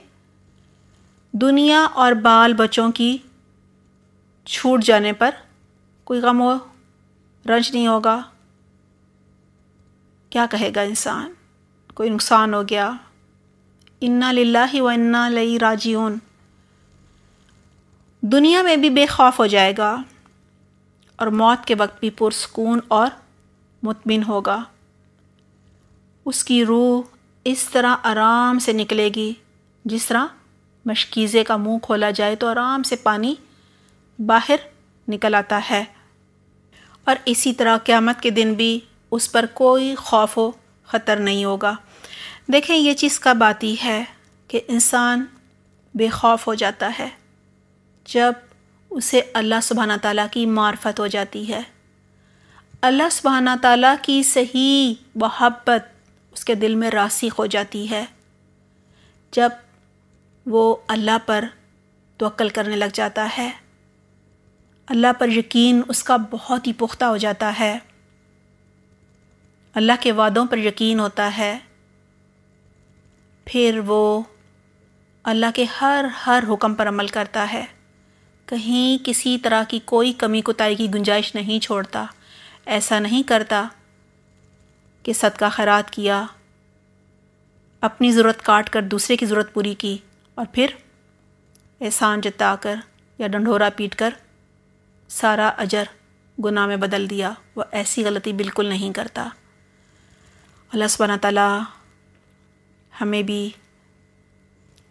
دنیا اور بال بچوں کی چھوٹ جانے پر کوئی غم و رنج نہیں ہوگا، کیا کہے گا انسان، کوئی نقصان ہو گیا، انا للہ و انا الیہ راجعون، دنیا میں بھی بے خوف ہو جائے گا اور موت کے وقت بھی پرسکون اور مطمئن ہوگا، اس کی روح اس طرح آرام سے نکلے گی جس طرح مشکیزے کا منہ کھولا جائے تو آرام سے پانی باہر نکل آتا ہے، اور اسی طرح قیامت کے دن بھی اس پر کوئی خوف و خطر نہیں ہوگا۔ دیکھیں یہ چیز کب آتی ہے کہ انسان بے خوف ہو جاتا ہے، جب اسے اللہ سبحانہ تعالیٰ کی معرفت ہو جاتی ہے۔ اللہ سبحانہ تعالیٰ کی صحیح محبت اس کے دل میں راسخ ہو جاتی ہے۔ جب وہ اللہ پر توکل کرنے لگ جاتا ہے، اللہ پر یقین اس کا بہت ہی پختہ ہو جاتا ہے، اللہ کے وعدوں پر یقین ہوتا ہے، پھر وہ اللہ کے ہر حکم پر عمل کرتا ہے، کہیں کسی طرح کی کوئی کمی کوتاہی کی گنجائش نہیں چھوڑتا۔ ایسا نہیں کرتا کہ صدقہ خیرات کیا، اپنی ضرورت کاٹ کر دوسرے کی ضرورت پوری کی اور پھر احسان جتا کر یا ڈنڈورا پیٹ کر سارا اجر گناہ میں بدل دیا۔ وہ ایسی غلطی بالکل نہیں کرتا۔ اللہ سبحانہ تعالیٰ ہمیں بھی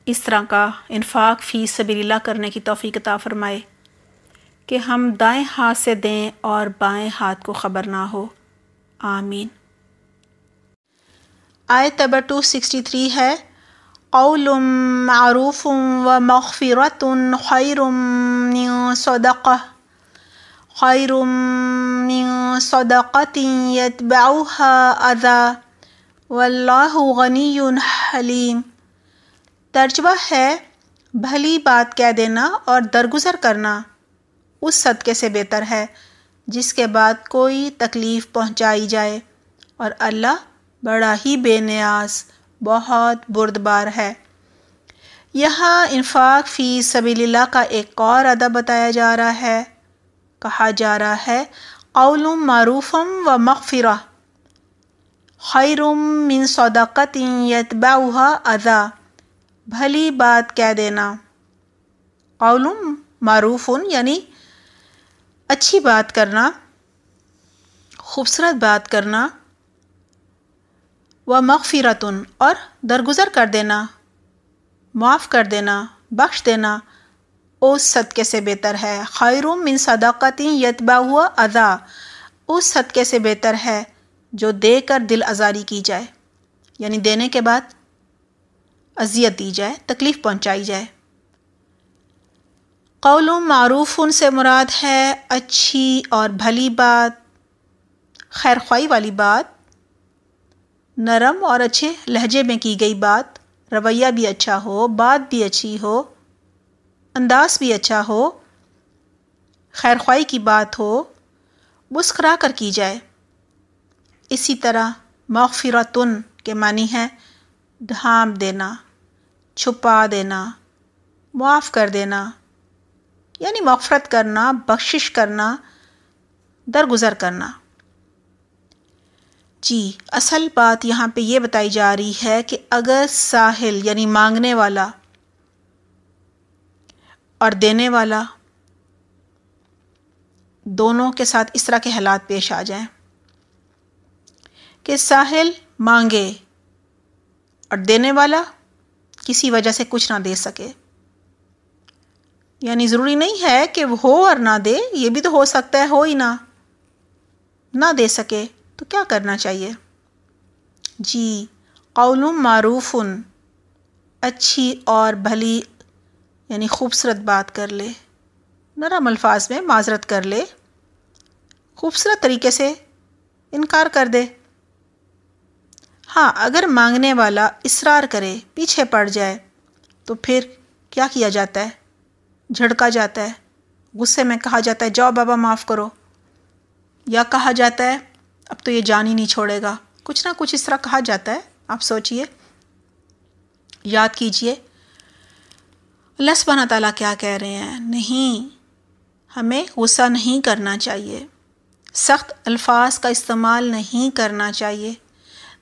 اس طرح کا انفاق فی سبیل اللہ کرنے کی توفیق عطا فرمائے کہ ہم دائیں ہاتھ سے دیں اور بائیں ہاتھ کو خبر نہ ہو۔ آمین۔ آیت نمبر 263 ہے، قول معروف و مغفرۃ خیر من صدقۃ یتبعها اذی واللہ غنی حلیم۔ ترجمہ ہے، بھلی بات کہہ دینا اور درگزر کرنا اس صدقے سے بہتر ہے جس کے بعد کوئی تکلیف پہنچائی جائے، اور اللہ بڑا ہی بے نیاز بہت بردبار ہے۔ یہاں انفاق فی سبیل اللہ کا ایک اور ادب بتایا جا رہا ہے۔ کہا جا رہا ہے، قول معروف و مغفرہ خیر من صدقۃ یتبعها اذی، بھلی بات کہہ دینا۔ قول معروف یعنی اچھی بات کرنا، خوبصورت بات کرنا، و مغفرۃ اور درگزر کر دینا، معاف کر دینا، بخش دینا اس صدقے سے بہتر ہے۔ خیر من صدقۃ یتبعها اذی، اس صدقے سے بہتر ہے جو دے کر دل آزاری کی جائے، یعنی دینے کے بعد اذیت دی جائے، تکلیف پہنچائی جائے۔ قول معروف سے مراد ہے اچھی اور بھلی بات، خیر خواہی والی بات، نرم اور اچھے لہجے میں کی گئی بات، رویہ بھی اچھا ہو، بات بھی اچھی ہو، انداز بھی اچھا ہو، خیر خواہی کی بات ہو، مسکرا کر کی جائے۔ اسی طرح مغفرتن کے معنی ہے ڈھانپ دینا، چھپا دینا، معاف کر دینا، یعنی مغفرت کرنا، بخشش کرنا، درگزر کرنا۔ جی، اصل بات یہاں پہ یہ بتائی جا رہی ہے کہ اگر ساحل یعنی مانگنے والا اور دینے والا دونوں کے ساتھ اس طرح کے حالات پیش آ جائیں کہ ساحل مانگے اور دینے والا کسی وجہ سے کچھ نہ دے سکے، یعنی ضروری نہیں ہے کہ وہ ہو اور نہ دے، یہ بھی تو ہو سکتا ہے ہو ہی نہ دے سکے، تو کیا کرنا چاہیے؟ جی، قول معروف، اچھی اور بھلی یعنی خوبصورت بات کر لے، نرم الفاظ میں معذرت کر لے، خوبصورت طریقے سے انکار کر دے۔ ہاں، اگر مانگنے والا اصرار کرے، پیچھے پڑ جائے، تو پھر کیا کیا جاتا ہے؟ جھڑکا جاتا ہے، غصے میں کہا جاتا ہے جاؤ بابا معاف کرو، یا کہا جاتا ہے اب تو یہ جان ہی نہیں چھوڑے گا، کچھ نہ کچھ اس طرح کہا جاتا ہے۔ آپ سوچئے، یاد کیجئے اللہ سبحانہ تعالیٰ کیا کہہ رہے ہیں۔ نہیں، ہمیں غصہ نہیں کرنا چاہیے، سخت الفاظ کا استعمال نہیں کرنا چاہیے،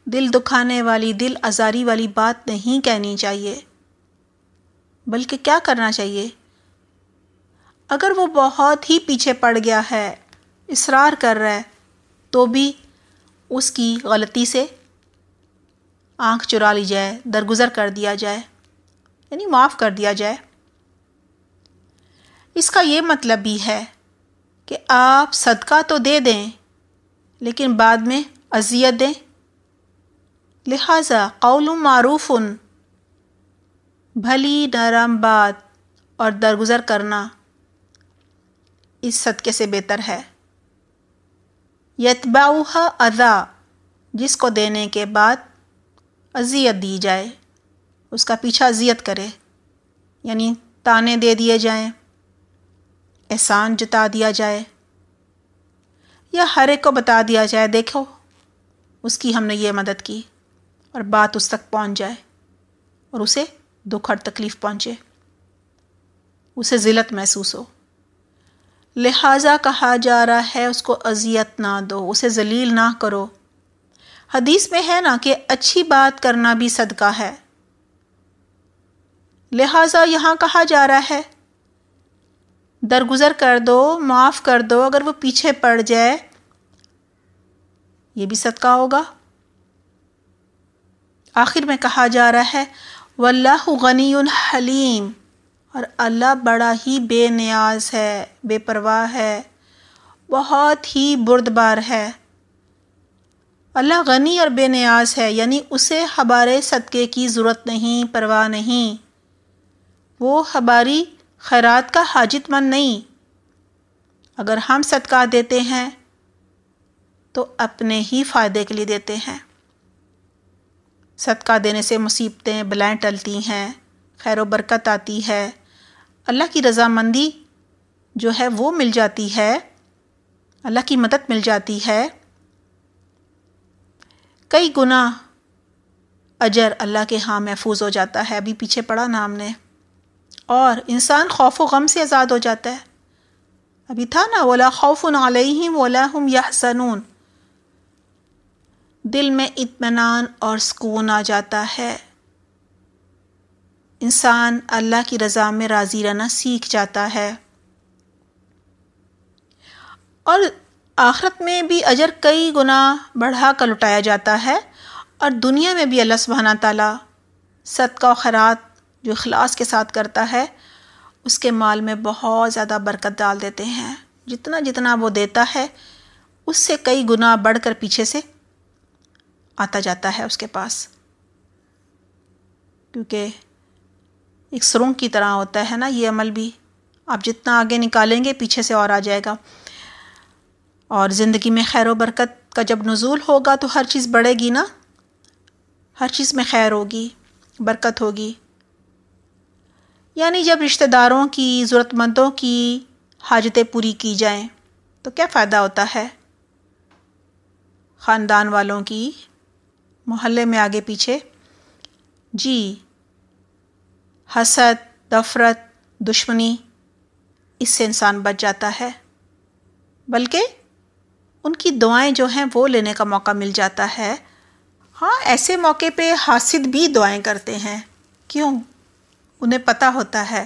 دل دکھانے والی، دل آزاری والی بات نہیں کہنی چاہیے، بلکہ کیا کرنا چاہیے؟ اگر وہ بہت ہی پیچھے پڑ گیا ہے، اصرار کر رہا ہے، تو بھی اس کی غلطی سے آنکھ چرا لی جائے، درگزر کر دیا جائے، یعنی معاف کر دیا جائے۔ اس کا یہ مطلب بھی ہے کہ آپ صدقہ تو دے دیں لیکن بعد میں اذیت دیں، لہٰذا قول معروف، بھلی نرم بات اور درگزر کرنا اس صدقے سے بہتر ہے۔ یتبعھا اذی، جس کو دینے کے بعد اذیت دی جائے، اس کا پیچھا اذیت کرے، یعنی تانے دے دیے جائیں، احسان جتا دیا جائے، یا ہر ایک کو بتا دیا جائے دیکھو اس کی ہم نے یہ مدد کی، اور بات اس تک پہنچ جائے اور اسے دکھ اور تکلیف پہنچے، اسے ذلت محسوس ہو۔ لہٰذا کہا جا رہا ہے اس کو اذیت نہ دو، اسے ذلیل نہ کرو۔ حدیث میں ہے نا کہ اچھی بات کرنا بھی صدقہ ہے، لہٰذا یہاں کہا جا رہا ہے درگزر کر دو، معاف کر دو، اگر وہ پیچھے پڑ جائے یہ بھی صدقہ ہوگا۔ آخر میں کہا جا رہا ہے واللہ غنی حلیم، اور اللہ بڑا ہی بے نیاز ہے، بے پرواہ ہے، بہت ہی بردبار ہے۔ اللہ غنی اور بے نیاز ہے، یعنی اسے ہمارے صدقے کی ضرورت نہیں، پرواہ نہیں، وہ ہماری خیرات کا حاجت مند نہیں۔ اگر ہم صدقہ دیتے ہیں تو اپنے ہی فائدے کے لیے دیتے ہیں۔ صدقہ دینے سے مصیبتیں بلائیں ٹلتی ہیں، خیر و برکت آتی ہے، اللہ کی رضامندی جو ہے وہ مل جاتی ہے، اللہ کی مدد مل جاتی ہے۔ کئی گنا اجر اللہ کے ہاں محفوظ ہو جاتا ہے، ابھی پیچھے پڑھا نا ہم نے، اور انسان خوف و غم سے آزاد ہو جاتا ہے۔ ابھی تھا نا وَلَا خَوْفٌ عَلَيْهِمْ وَلَا هُمْ يَحْزَنُونَ، دل میں اطمینان اور سکون آ جاتا ہے، انسان اللہ کی رضا میں راضی رہنا سیکھ جاتا ہے، اور آخرت میں بھی اجر کئی گنا بڑھا کر لٹایا جاتا ہے، اور دنیا میں بھی اللہ سبحانہ تعالیٰ صدقہ و خیرات جو اخلاص کے ساتھ کرتا ہے اس کے مال میں بہت زیادہ برکت ڈال دیتے ہیں۔ جتنا جتنا وہ دیتا ہے اس سے کئی گنا بڑھ کر پیچھے سے آتا جاتا ہے اس کے پاس، کیونکہ ایک سرنگ کی طرح ہوتا ہے نا یہ عمل بھی، آپ جتنا آگے نکالیں گے پیچھے سے اور آ جائے گا۔ اور زندگی میں خیر و برکت کا جب نزول ہوگا تو ہر چیز بڑھے گی نا، ہر چیز میں خیر ہوگی، برکت ہوگی۔ یعنی جب رشتہ داروں کی، ضرورت مندوں کی حاجتیں پوری کی جائیں تو کیا فائدہ ہوتا ہے؟ خاندان والوں کی، محلے میں آگے پیچھے، جی حسد، نفرت، دشمنی، اس سے انسان بچ جاتا ہے، بلکہ ان کی دعائیں جو ہیں وہ لینے کا موقع مل جاتا ہے۔ ہاں ایسے موقع پہ حاسد بھی دعائیں کرتے ہیں، کیوں؟ انہیں پتہ ہوتا ہے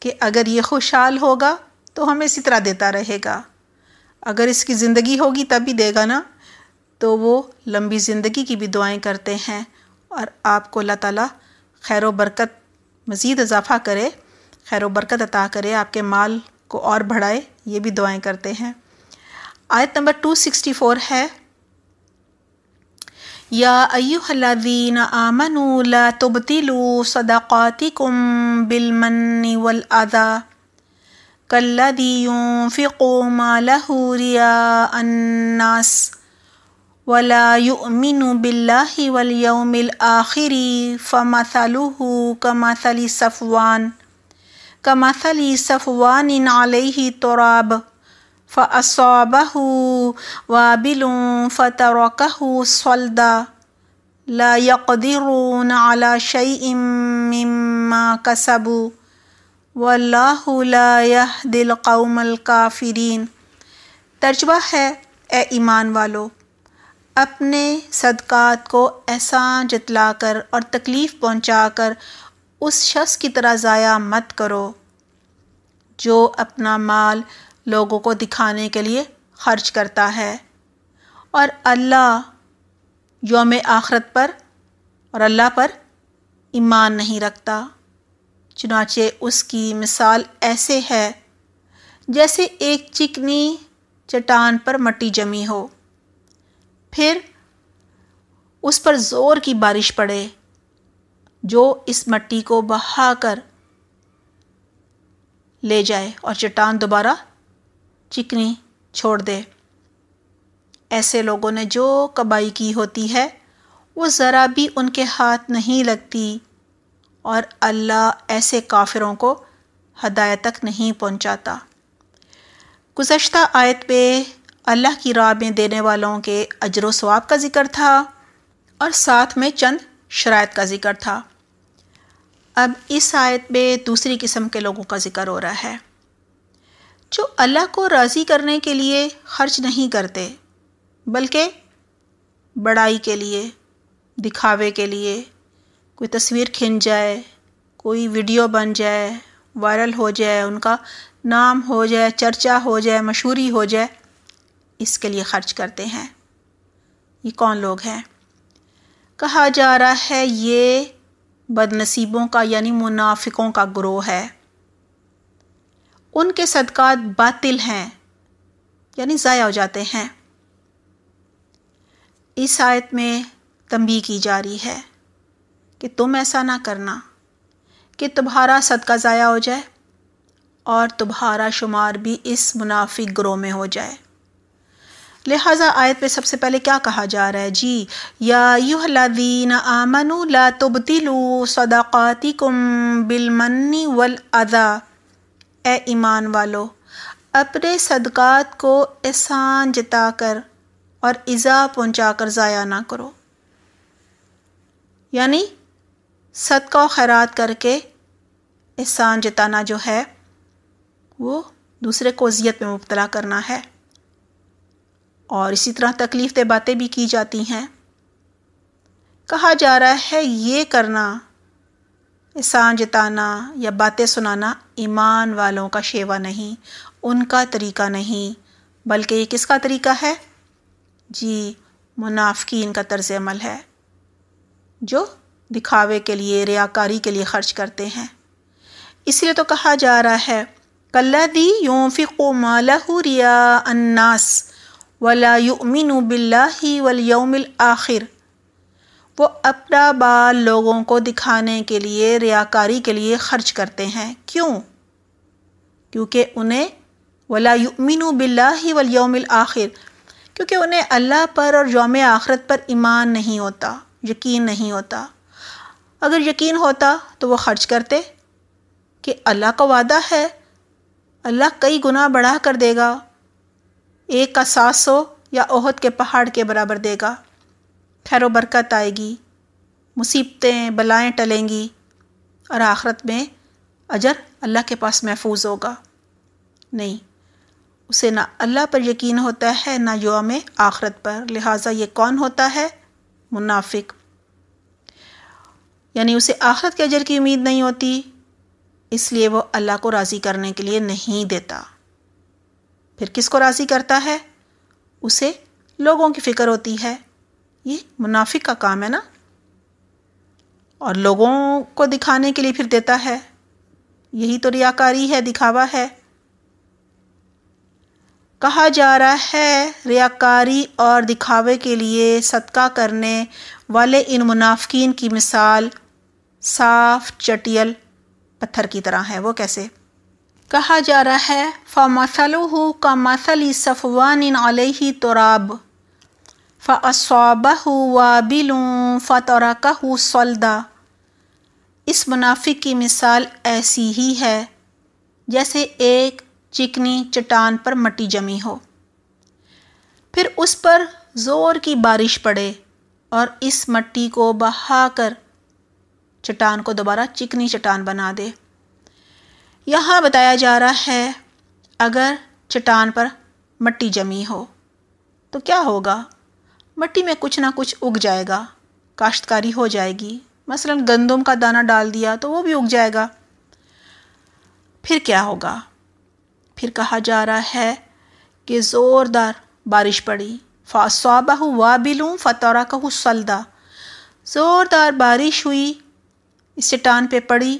کہ اگر یہ خوشحال ہوگا تو ہمیں اسی طرح دیتا رہے گا، اگر اس کی زندگی ہوگی تب بھی دے گا نا، تو وہ لمبی زندگی کی بھی دعائیں کرتے ہیں، اور آپ کو اللہ تعالیٰ خیر و برکت مزید اضافہ کرے، خیر و برکت عطا کرے، آپ کے مال کو اور بڑھائے، یہ بھی دعائیں کرتے ہیں۔ آیت نمبر 264 ہے یا ایھا الذین آمنوا لا تبطلوا صدقاتکم بالمن والأذى کالذی ينفق مالہ رئاء الناس ولا يؤمن باللہ والیوم الآخر کمثل صفوان علیہ تراب فأصابہ وابل فترکہ صلدا لا یقدرون علی شیء مما کسبوا واللہ لا یہدی القوم الکافرین۔ ترجمہ ہے اے ایمان والو، اپنے صدقات کو احسان جتلا کر اور تکلیف پہنچا کر اس شخص کی طرح ضائع مت کرو جو اپنا مال لوگوں کو دکھانے کے لیے خرچ کرتا ہے اور اللہ یوم آخرت پر اور اللہ پر ایمان نہیں رکھتا۔ چنانچہ اس کی مثال ایسے ہے جیسے ایک چکنی چٹان پر مٹی جمی ہو، پھر اس پر زور کی بارش پڑے جو اس مٹی کو بہا کر لے جائے اور چٹان دوبارہ چکنی چھوڑ دے۔ ایسے لوگوں نے جو کمائی کی ہوتی ہے وہ ذرا بھی ان کے ہاتھ نہیں لگتی، اور اللہ ایسے کافروں کو ہدایت تک نہیں پہنچاتا۔ گزشتہ آیت پہ اللہ کی راہ میں دینے والوں کے اجر و ثواب کا ذکر تھا اور ساتھ میں چند شرائط کا ذکر تھا۔ اب اس آیت میں دوسری قسم کے لوگوں کا ذکر ہو رہا ہے جو اللہ کو راضی کرنے کے لیے خرچ نہیں کرتے، بلکہ بڑائی کے لیے، دکھاوے کے لیے، کوئی تصویر کھنچ جائے، کوئی ویڈیو بن جائے، وائرل ہو جائے، ان کا نام ہو جائے، چرچا ہو جائے، مشہوری ہو جائے، اس کے لیے خرچ کرتے ہیں۔ یہ کون لوگ ہیں؟ کہا جا رہا ہے یہ بد نصیبوں کا یعنی منافقوں کا گروہ ہے۔ ان کے صدقات باطل ہیں یعنی ضائع ہو جاتے ہیں۔ اس آیت میں تنبیہ کی جا رہی ہے کہ تم ایسا نہ کرنا کہ تمہارا صدقہ ضائع ہو جائے اور تمہارا شمار بھی اس منافق گروہ میں ہو جائے۔ لہٰذا آیت پہ سب سے پہلے کیا کہا جا رہا ہے؟ جی یا ایھا الذین آمنوا لا تبطلوا صدقاتکم بالمن والاذی، اے ایمان والو اپنے صدقات کو احسان جتا کر اور ایذا پہنچا کر ضائع نہ کرو، یعنی صدقہ و خیرات کر کے احسان جتانا جو ہے وہ دوسرے کو اذیت میں مبتلا کرنا ہے، اور اسی طرح تکلیف دہ باتیں بھی کی جاتی ہیں۔ کہا جا رہا ہے یہ کرنا، احسان جتانا یا باتیں سنانا ایمان والوں کا شیوا نہیں، ان کا طریقہ نہیں، بلکہ یہ کس کا طریقہ ہے؟ جی منافقین کا طرز عمل ہے جو دکھاوے کے لیے، ریاکاری کے لیے خرچ کرتے ہیں۔ اس لیے تو کہا جا رہا ہے کالذی ينفق مالہ رئاء الناس ولا یؤمن باللہ والیوم الآخر، وہ اپنا مال لوگوں کو دکھانے کے لیے، ریاکاری کے لیے خرچ کرتے ہیں۔ کیوں؟ کیونکہ انہیں ولا یؤمن باللہ والیوم الآخر، کیونکہ انہیں اللہ پر اور یوم آخرت پر ایمان نہیں ہوتا، یقین نہیں ہوتا۔ اگر یقین ہوتا تو وہ خرچ کرتے کہ اللہ کا وعدہ ہے، اللہ کئی گنا بڑھا کر دے گا، 1 کا 700 یا احد کے پہاڑ کے برابر دے گا، خیر و برکت آئے گی، مصیبتیں بلائیں ٹلیں گی، اور آخرت میں اجر اللہ کے پاس محفوظ ہوگا۔ نہیں، اسے نہ اللہ پر یقین ہوتا ہے نہ یوم آخرت پر، لہٰذا یہ کون ہوتا ہے؟ منافق۔ یعنی اسے آخرت کے اجر کی امید نہیں ہوتی، اس لیے وہ اللہ کو راضی کرنے کے لیے نہیں دیتا۔ پھر کس کو راضی کرتا ہے؟ اسے لوگوں کی فکر ہوتی ہے، یہ منافق کا کام ہے نا، اور لوگوں کو دکھانے کے لیے پھر دیتا ہے، یہی تو ریاکاری ہے، دکھاوا ہے۔ کہا جا رہا ہے ریاکاری اور دکھاوے کے لیے صدقہ کرنے والے ان منافقین کی مثال صاف چٹیل پتھر کی طرح ہے۔ وہ کیسے؟ کہا جا رہا ہے فَمَثَلُهُ كَمَثَلِ صَفْوَانٍ عَلَيْهِ تُرَابٌ فَأَصَابَهُ وَابِلٌ فَتَرَكَهُ صَلْدًا، اس منافق کی مثال ایسی ہی ہے جیسے ایک چکنی چٹان پر مٹی جمی ہو، پھر اس پر زور کی بارش پڑے اور اس مٹی کو بہا کر چٹان کو دوبارہ چکنی چٹان بنا دے۔ یہاں بتایا جا رہا ہے اگر چٹان پر مٹی جمی ہو تو کیا ہوگا؟ مٹی میں کچھ نہ کچھ اگ جائے گا، کاشتکاری ہو جائے گی، مثلا گندم کا دانہ ڈال دیا تو وہ بھی اگ جائے گا۔ پھر کیا ہوگا؟ پھر کہا جا رہا ہے کہ زوردار بارش پڑی، فَأَصَابَهُ وَابِلٌ فَتَرَكَهُ صَلْدًا، زوردار بارش ہوئی، اس چٹان پہ پڑی،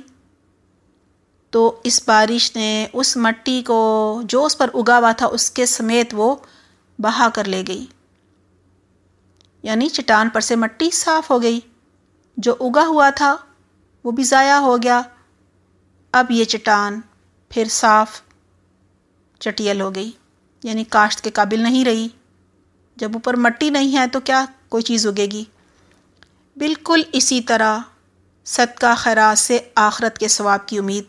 تو اس بارش نے اس مٹی کو جو اس پر اگا ہوا تھا اس کے سمیت وہ بہا کر لے گئی، یعنی چٹان پر سے مٹی صاف ہو گئی، جو اگا ہوا تھا وہ بھی ضائع ہو گیا، اب یہ چٹان پھر صاف چٹیل ہو گئی۔ یعنی کاشت کے قابل نہیں رہی. جب اوپر مٹی نہیں ہے تو کیا کوئی چیز اگے گی؟ بالکل اسی طرح صدقہ خیرات سے آخرت کے ثواب کی امید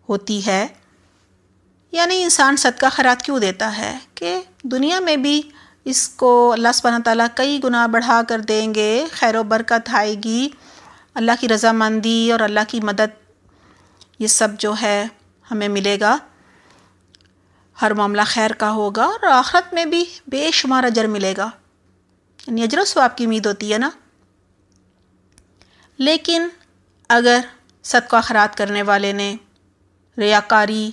ہوتی ہے. یعنی انسان صدقہ خیرات کیوں دیتا ہے کہ دنیا میں بھی اس کو اللہ سبحانہ تعالیٰ کئی گنا بڑھا کر دیں گے، خیر و برکت آئے گی، اللہ کی رضامندی اور اللہ کی مدد، یہ سب جو ہے ہمیں ملے گا. ہر معاملہ خیر کا ہوگا اور آخرت میں بھی بے شمار اجر ملے گا. یعنی اجر و ثواب کی امید ہوتی ہے نا. لیکن اگر صدقہ خیرات کرنے والے نے ریاکاری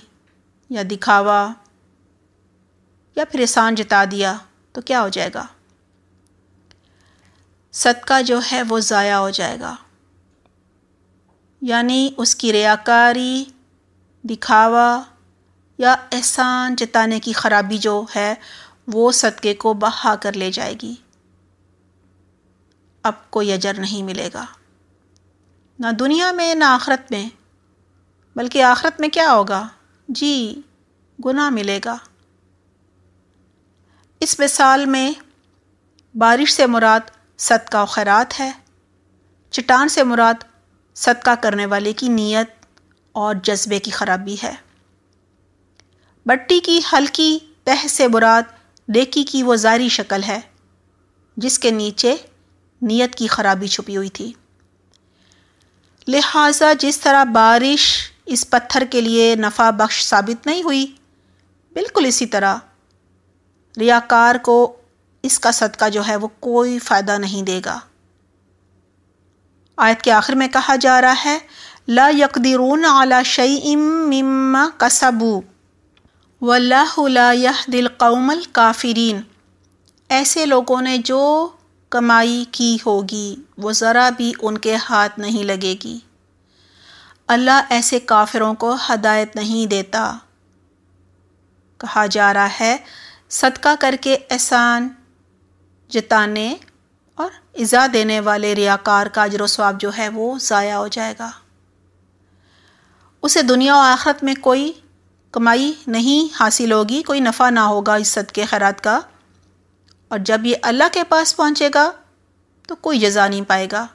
یا دکھاوا یا پھر احسان جتا دیا تو کیا ہو جائے گا؟ صدقہ جو ہے وہ ضائع ہو جائے گا. یعنی اس کی ریاکاری، دکھاوا یا احسان جتانے کی خرابی جو ہے وہ صدقے کو بہا کر لے جائے گی. اب کوئی اجر نہیں ملے گا، نہ دنیا میں نہ آخرت میں. بلکہ آخرت میں کیا ہوگا؟ جی گناہ ملے گا. اس مثال میں بارش سے مراد صدقہ و خیرات ہے، چٹان سے مراد صدقہ کرنے والے کی نیت اور جذبے کی خرابی ہے. بٹی کی ہلکی تہ سے مراد نیکی کی وہ ظاہری شکل ہے جس کے نیچے نیت کی خرابی چھپی ہوئی تھی. لہٰذا جس طرح بارش اس پتھر کے لیے نفع بخش ثابت نہیں ہوئی، بالکل اسی طرح ریاکار کو اس کا صدقہ جو ہے وہ کوئی فائدہ نہیں دے گا. آیت کے آخر میں کہا جا رہا ہے لا یقدرون علی شیء مما کسبوا واللہ لا یہدی القوم الکافرین. ایسے لوگوں نے جو کمائی کی ہوگی وہ ذرا بھی ان کے ہاتھ نہیں لگے گی. اللہ ایسے کافروں کو ہدایت نہیں دیتا. کہا جا رہا ہے صدقہ کر کے احسان جتانے اور ایذا دینے والے ریاکار کا اجر و ثواب جو ہے وہ ضائع ہو جائے گا. اسے دنیا و آخرت میں کوئی کمائی نہیں حاصل ہوگی، کوئی نفع نہ ہوگا اس صدقے خیرات کا. اور جب یہ اللہ کے پاس پہنچے گا تو کوئی جزا نہیں پائے گا.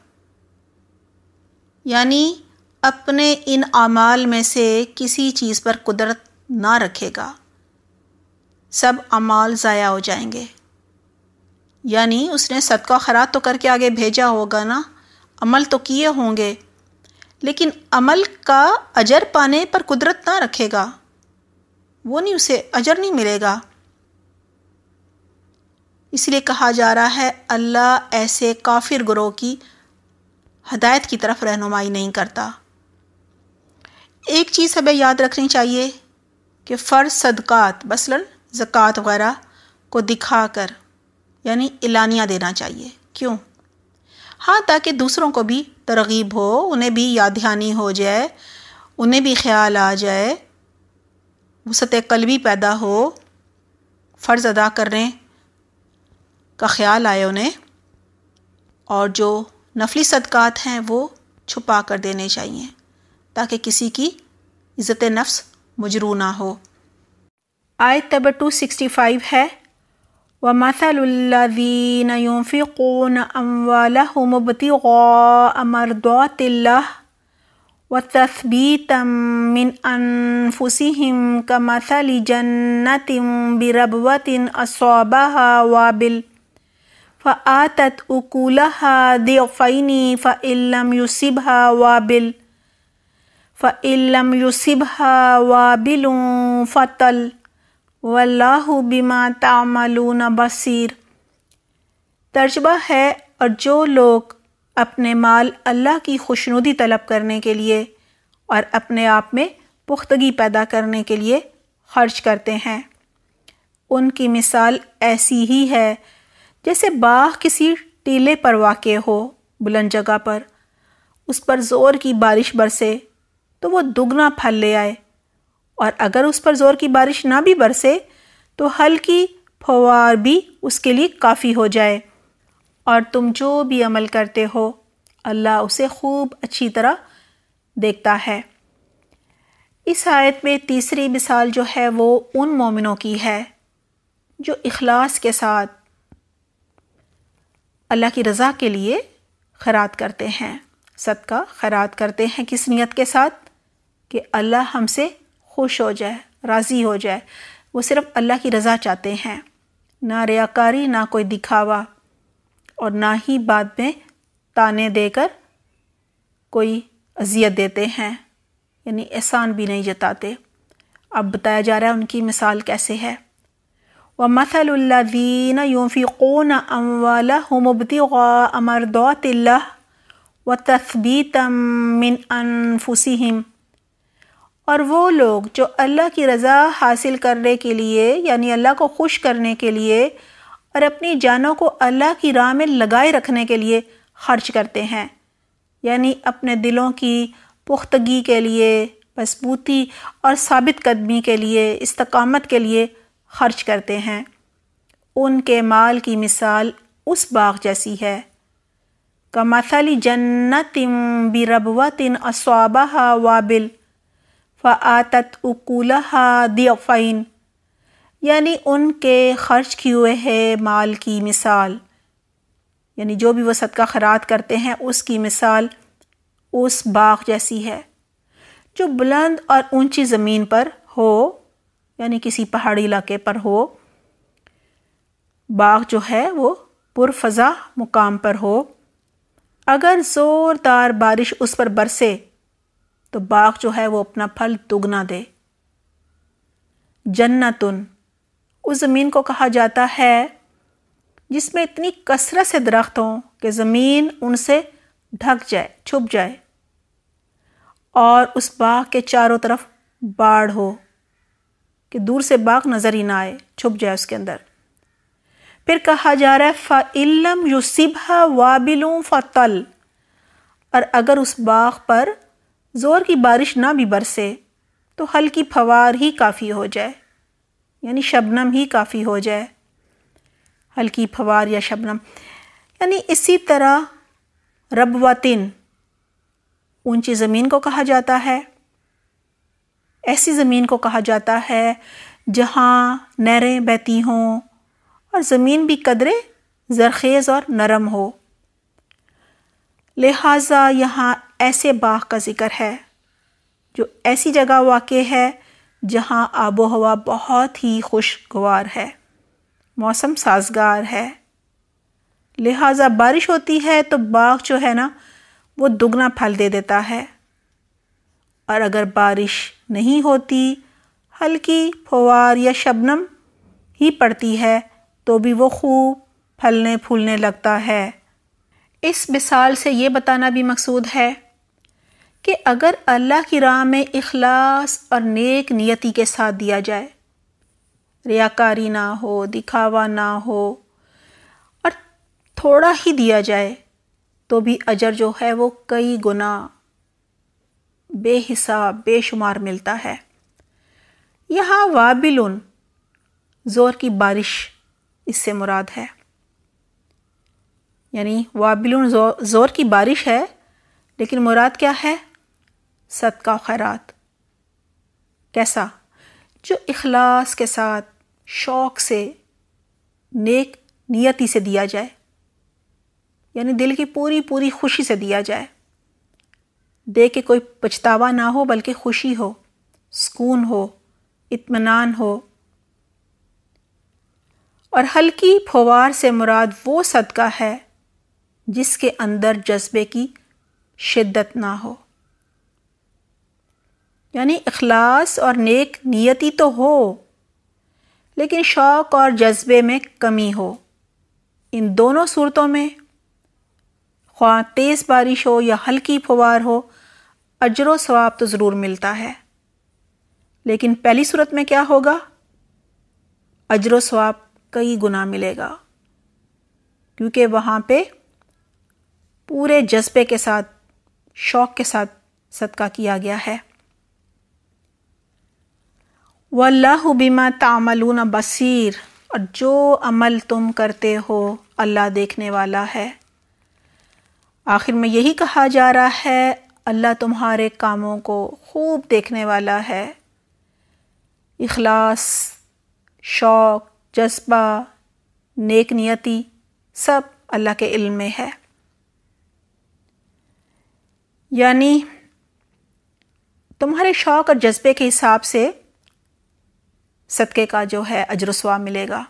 یعنی اپنے ان اعمال میں سے کسی چیز پر قدرت نہ رکھے گا، سب اعمال ضائع ہو جائیں گے. یعنی اس نے صدقہ خیرات تو کر کے آگے بھیجا ہوگا نا، عمل تو کیے ہوں گے، لیکن عمل کا اجر پانے پر قدرت نہ رکھے گا، وہ نہیں، اسے اجر نہیں ملے گا. اس لیے کہا جا رہا ہے اللہ ایسے کافر گروہ کی ہدایت کی طرف رہنمائی نہیں کرتا. ایک چیز ہمیں یاد رکھنی چاہیے کہ فرض صدقات مثلاً زکوٰۃ وغیرہ کو دکھا کر یعنی اعلانیہ دینا چاہیے. کیوں؟ ہاں تاکہ دوسروں کو بھی ترغیب ہو، انہیں بھی یاد دہانی ہو جائے، انہیں بھی خیال آ جائے، وسعت قلبی پیدا ہو، فرض ادا کرنے کا خیال آئے انہیں. اور جو نفلی صدقات ہیں وہ چھپا کر دینے چاہیے تاکہ کسی کی عزت نفس مجروح نہ ہو. آیت نمبر 265 ہے وَمَثَلُ الَّذِينَ يُنْفِقُونَ أَمْوَالَهُمُ ابْتِغَاءَ مَرْضَاتِ اللَّهِ وَتَثْبِيتًا مِّنْ أَنفُسِهِمْ كَمَثَلِ جَنَّةٍ بِرَبْوَةٍ أَصَابَهَا وَابِلٌ فَآتَتْ أُكُلَهَا ضِعْفَيْنِ فَإِن لَّمْ يُصِبْهَا وَابِلٌ فَطَلٌ وَاللَّهُ بِمَا تَعْمَلُونَ بَصِيرٌ. ترجمہ ہے اور جو لوگ اپنے مال اللہ کی خوشنودی طلب کرنے کے لیے اور اپنے آپ میں پختگی پیدا کرنے کے لیے خرچ کرتے ہیں، ان کی مثال ایسی ہی ہے جیسے باغ کسی ٹیلے پر واقع ہو، بلند جگہ پر، اس پر زور کی بارش برسے تو وہ دگنا پھل لے آئے، اور اگر اس پر زور کی بارش نہ بھی برسے تو ہلکی پھوار بھی اس کے لیے کافی ہو جائے. اور تم جو بھی عمل کرتے ہو اللہ اسے خوب اچھی طرح دیکھتا ہے. اس آیت میں تیسری مثال جو ہے وہ ان مومنوں کی ہے جو اخلاص کے ساتھ اللہ کی رضا کے لیے خیرات کرتے ہیں، صدقہ خیرات کرتے ہیں، کس نیت کے ساتھ؟ کہ اللہ ہم سے خوش ہو جائے، راضی ہو جائے۔ وہ صرف اللہ کی رضا چاہتے ہیں، نہ ریاکاری، نہ کوئی دکھاوا، اور نہ ہی بعد میں تانے دے کر کوئی اذیت دیتے ہیں، یعنی احسان بھی نہیں جتاتے۔ اب بتایا جا رہا ہے ان کی مثال کیسے ہے۔ وَمَثَلُ الَّذِينَ يُنْفِقُونَ أَمْوَالَهُمُ ابْتِغَاءَ مَرْضَاتِ اللَّهِ وَتَثْبِيتًا مِّنْ أَنفُسِهِمْ، اور وہ لوگ جو اللہ کی رضا حاصل کرنے کے لیے، یعنی اللہ کو خوش کرنے کے لیے اور اپنی جانوں کو اللہ کی راہ میں لگائے رکھنے کے لیے خرچ کرتے ہیں، یعنی اپنے دلوں کی پختگی کے لیے، مضبوطی اور ثابت قدمی کے لیے، استقامت کے لیے خرچ کرتے ہیں، ان کے مال کی مثال اس باغ جیسی ہے۔ کمثل جنت بربوۃ اصابها وابل فآتت اکلها ضعفین، یعنی ان کے خرچ کیے ہوئے مال کی مثال، یعنی جو بھی وہ صدقہ خیرات کرتے ہیں اس کی مثال اس باغ جیسی ہے جو بلند اور اونچی زمین پر ہو، یعنی کسی پہاڑی علاقے پر ہو۔ باغ جو ہے وہ پرفضا مقام پر ہو، اگر زوردار بارش اس پر برسے تو باغ جو ہے وہ اپنا پھل دگنا دے۔ جنتن اس زمین کو کہا جاتا ہے جس میں اتنی کثرت سے درخت ہوں کہ زمین ان سے ڈھک جائے، چھپ جائے، اور اس باغ کے چاروں طرف باڑ ہو کہ دور سے باغ نظر ہی نہ آئے، چھپ جائے اس کے اندر۔ پھر کہا جا رہا ہے فَإِن لَّمْ يُصِبْهَا وَابِلٌ فَطَلٌ، اور اگر اس باغ پر زور کی بارش نہ بھی برسے تو ہلکی پھوار ہی کافی ہو جائے، یعنی شبنم ہی کافی ہو جائے، ہلکی پھوار یا شبنم۔ یعنی اسی طرح ربوتن اونچی زمین کو کہا جاتا ہے، ایسی زمین کو کہا جاتا ہے جہاں نہریں بہتی ہوں اور زمین بھی قدرے زرخیز اور نرم ہو۔ لہٰذا یہاں ایسے باغ کا ذکر ہے جو ایسی جگہ واقع ہے جہاں آب و ہوا بہت ہی خوشگوار ہے، موسم سازگار ہے، لہٰذا بارش ہوتی ہے تو باغ جو ہے نا وہ دگنا پھل دے دیتا ہے، اور اگر بارش نہیں ہوتی، ہلکی پھوار یا شبنم ہی پڑتی ہے تو بھی وہ خوب پھلنے پھولنے لگتا ہے۔ اس مثال سے یہ بتانا بھی مقصود ہے کہ اگر اللہ کی راہ میں اخلاص اور نیک نیتی کے ساتھ دیا جائے، ریاکاری نہ ہو، دکھاوا نہ ہو، اور تھوڑا ہی دیا جائے تو بھی اجر جو ہے وہ کئی گنا بے حساب بے شمار ملتا ہے۔ یہاں وابلن زور کی بارش اس سے مراد ہے، یعنی وابلن زور کی بارش ہے، لیکن مراد کیا ہے؟ صدقہ و خیرات۔ کیسا؟ جو اخلاص کے ساتھ، شوق سے، نیک نیتی سے دیا جائے، یعنی دل کی پوری پوری خوشی سے دیا جائے، دے کے کوئی پچھتاوا نہ ہو بلکہ خوشی ہو، سکون ہو، اطمینان ہو۔ اور ہلکی پھوار سے مراد وہ صدقہ ہے جس کے اندر جذبے کی شدت نہ ہو، یعنی اخلاص اور نیک نیتی تو ہو لیکن شوق اور جذبے میں کمی ہو۔ ان دونوں صورتوں میں خواہ تیز بارش ہو یا ہلکی پھوار ہو، اجر و ثواب تو ضرور ملتا ہے، لیکن پہلی صورت میں کیا ہوگا؟ اجر و ثواب کئی گنا ملے گا، کیونکہ وہاں پہ پورے جذبے کے ساتھ، شوق کے ساتھ صدقہ کیا گیا ہے۔ وَاللَّهُ بِمَا تَعْمَلُونَ بَصِيرٌ، اور جو عمل تم کرتے ہو اللہ دیکھنے والا ہے۔ آخر میں یہی کہا جا رہا ہے اللہ تمہارے کاموں کو خوب دیکھنے والا ہے۔ اخلاص، شوق، جذبہ، نیک نیتی سب اللہ کے علم میں ہے. یعنی تمہارے شوق اور جذبے کے حساب سے صدقے کا جو ہے اجر و ثواب ملے گا.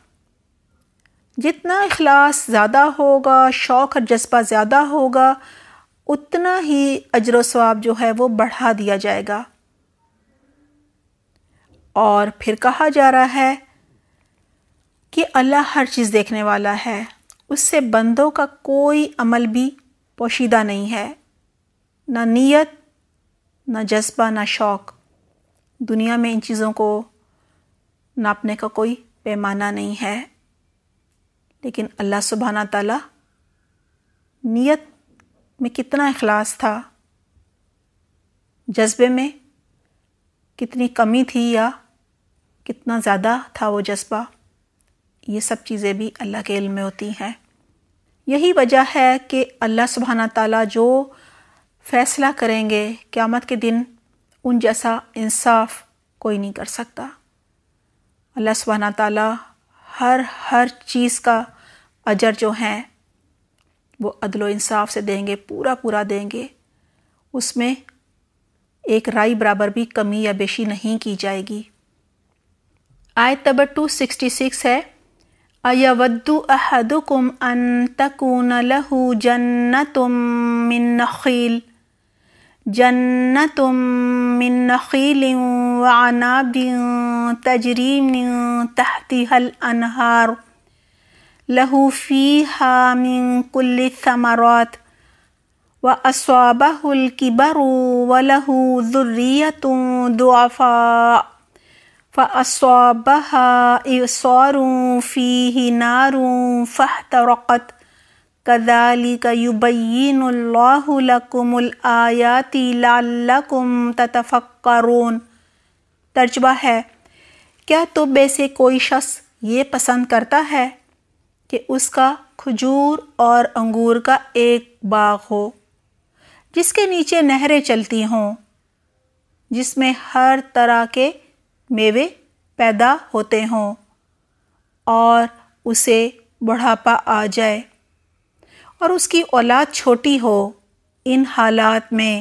جتنا اخلاص زیادہ ہوگا، شوق اور جذبہ زیادہ ہوگا، اتنا ہی اجر و ثواب جو ہے وہ بڑھا دیا جائے گا. اور پھر کہا جا رہا ہے کہ اللہ ہر چیز دیکھنے والا ہے، اس سے بندوں کا کوئی عمل بھی پوشیدہ نہیں ہے، نہ نیت، نہ جذبہ، نہ شوق. دنیا میں ان چیزوں کو ناپنے کا کوئی پیمانہ نہیں ہے، لیکن اللہ سبحانہ تعالیٰ نیت میں کتنا اخلاص تھا، جذبے میں کتنی کمی تھی یا کتنا زیادہ تھا وہ جذبہ، یہ سب چیزیں بھی اللہ کے علم میں ہوتی ہیں. یہی وجہ ہے کہ اللہ سبحانہ تعالیٰ جو فیصلہ کریں گے قیامت کے دن، ان جیسا انصاف کوئی نہیں کر سکتا. اللہ سبحانہ تعالیٰ ہر چیز کا اجر جو ہیں وہ عدل و انصاف سے دیں گے، پورا دیں گے. اس میں ایک رائی برابر بھی کمی یا بیشی نہیں کی جائے گی. آیت نمبر 266 ہے، اَيَوَدُّ أَحَدُكُمْ أَن تَكُونَ لَهُ جَنَّةٌ مِّن نَخِيلٍ وَعَنَابٍ تَجْرِي مِن تَحْتِهَا الْأَنْهَارُ لَهُ فِيهَا مِن كُلِّ الثَّمَرَاتِ وَأَصَابَهُ الْكِبَرُ وَلَهُ ذُرِّيَّةٌ ضُعَفَاءُ فَأَصَابَهَا إِعْصَارٌ فِيهِ نَارٌ فَاحْتَرَقَتْ كَذَلِكَ يُبَيِّنُ اللَّهُ لَكُمُ الْآيَاتِ لَعَلَّكُمْ تَتَفَكَّرُونَ. ترجمہ ہے، کیا تم میں سے کوئی شخص یہ پسند کرتا ہے کہ اس کا کھجور اور انگور کا ایک باغ ہو جس کے نیچے نہریں چلتی ہوں، جس میں ہر طرح کے میوے پیدا ہوتے ہوں، اور اسے بڑھاپا آ جائے اور اس کی اولاد چھوٹی ہو. ان حالات میں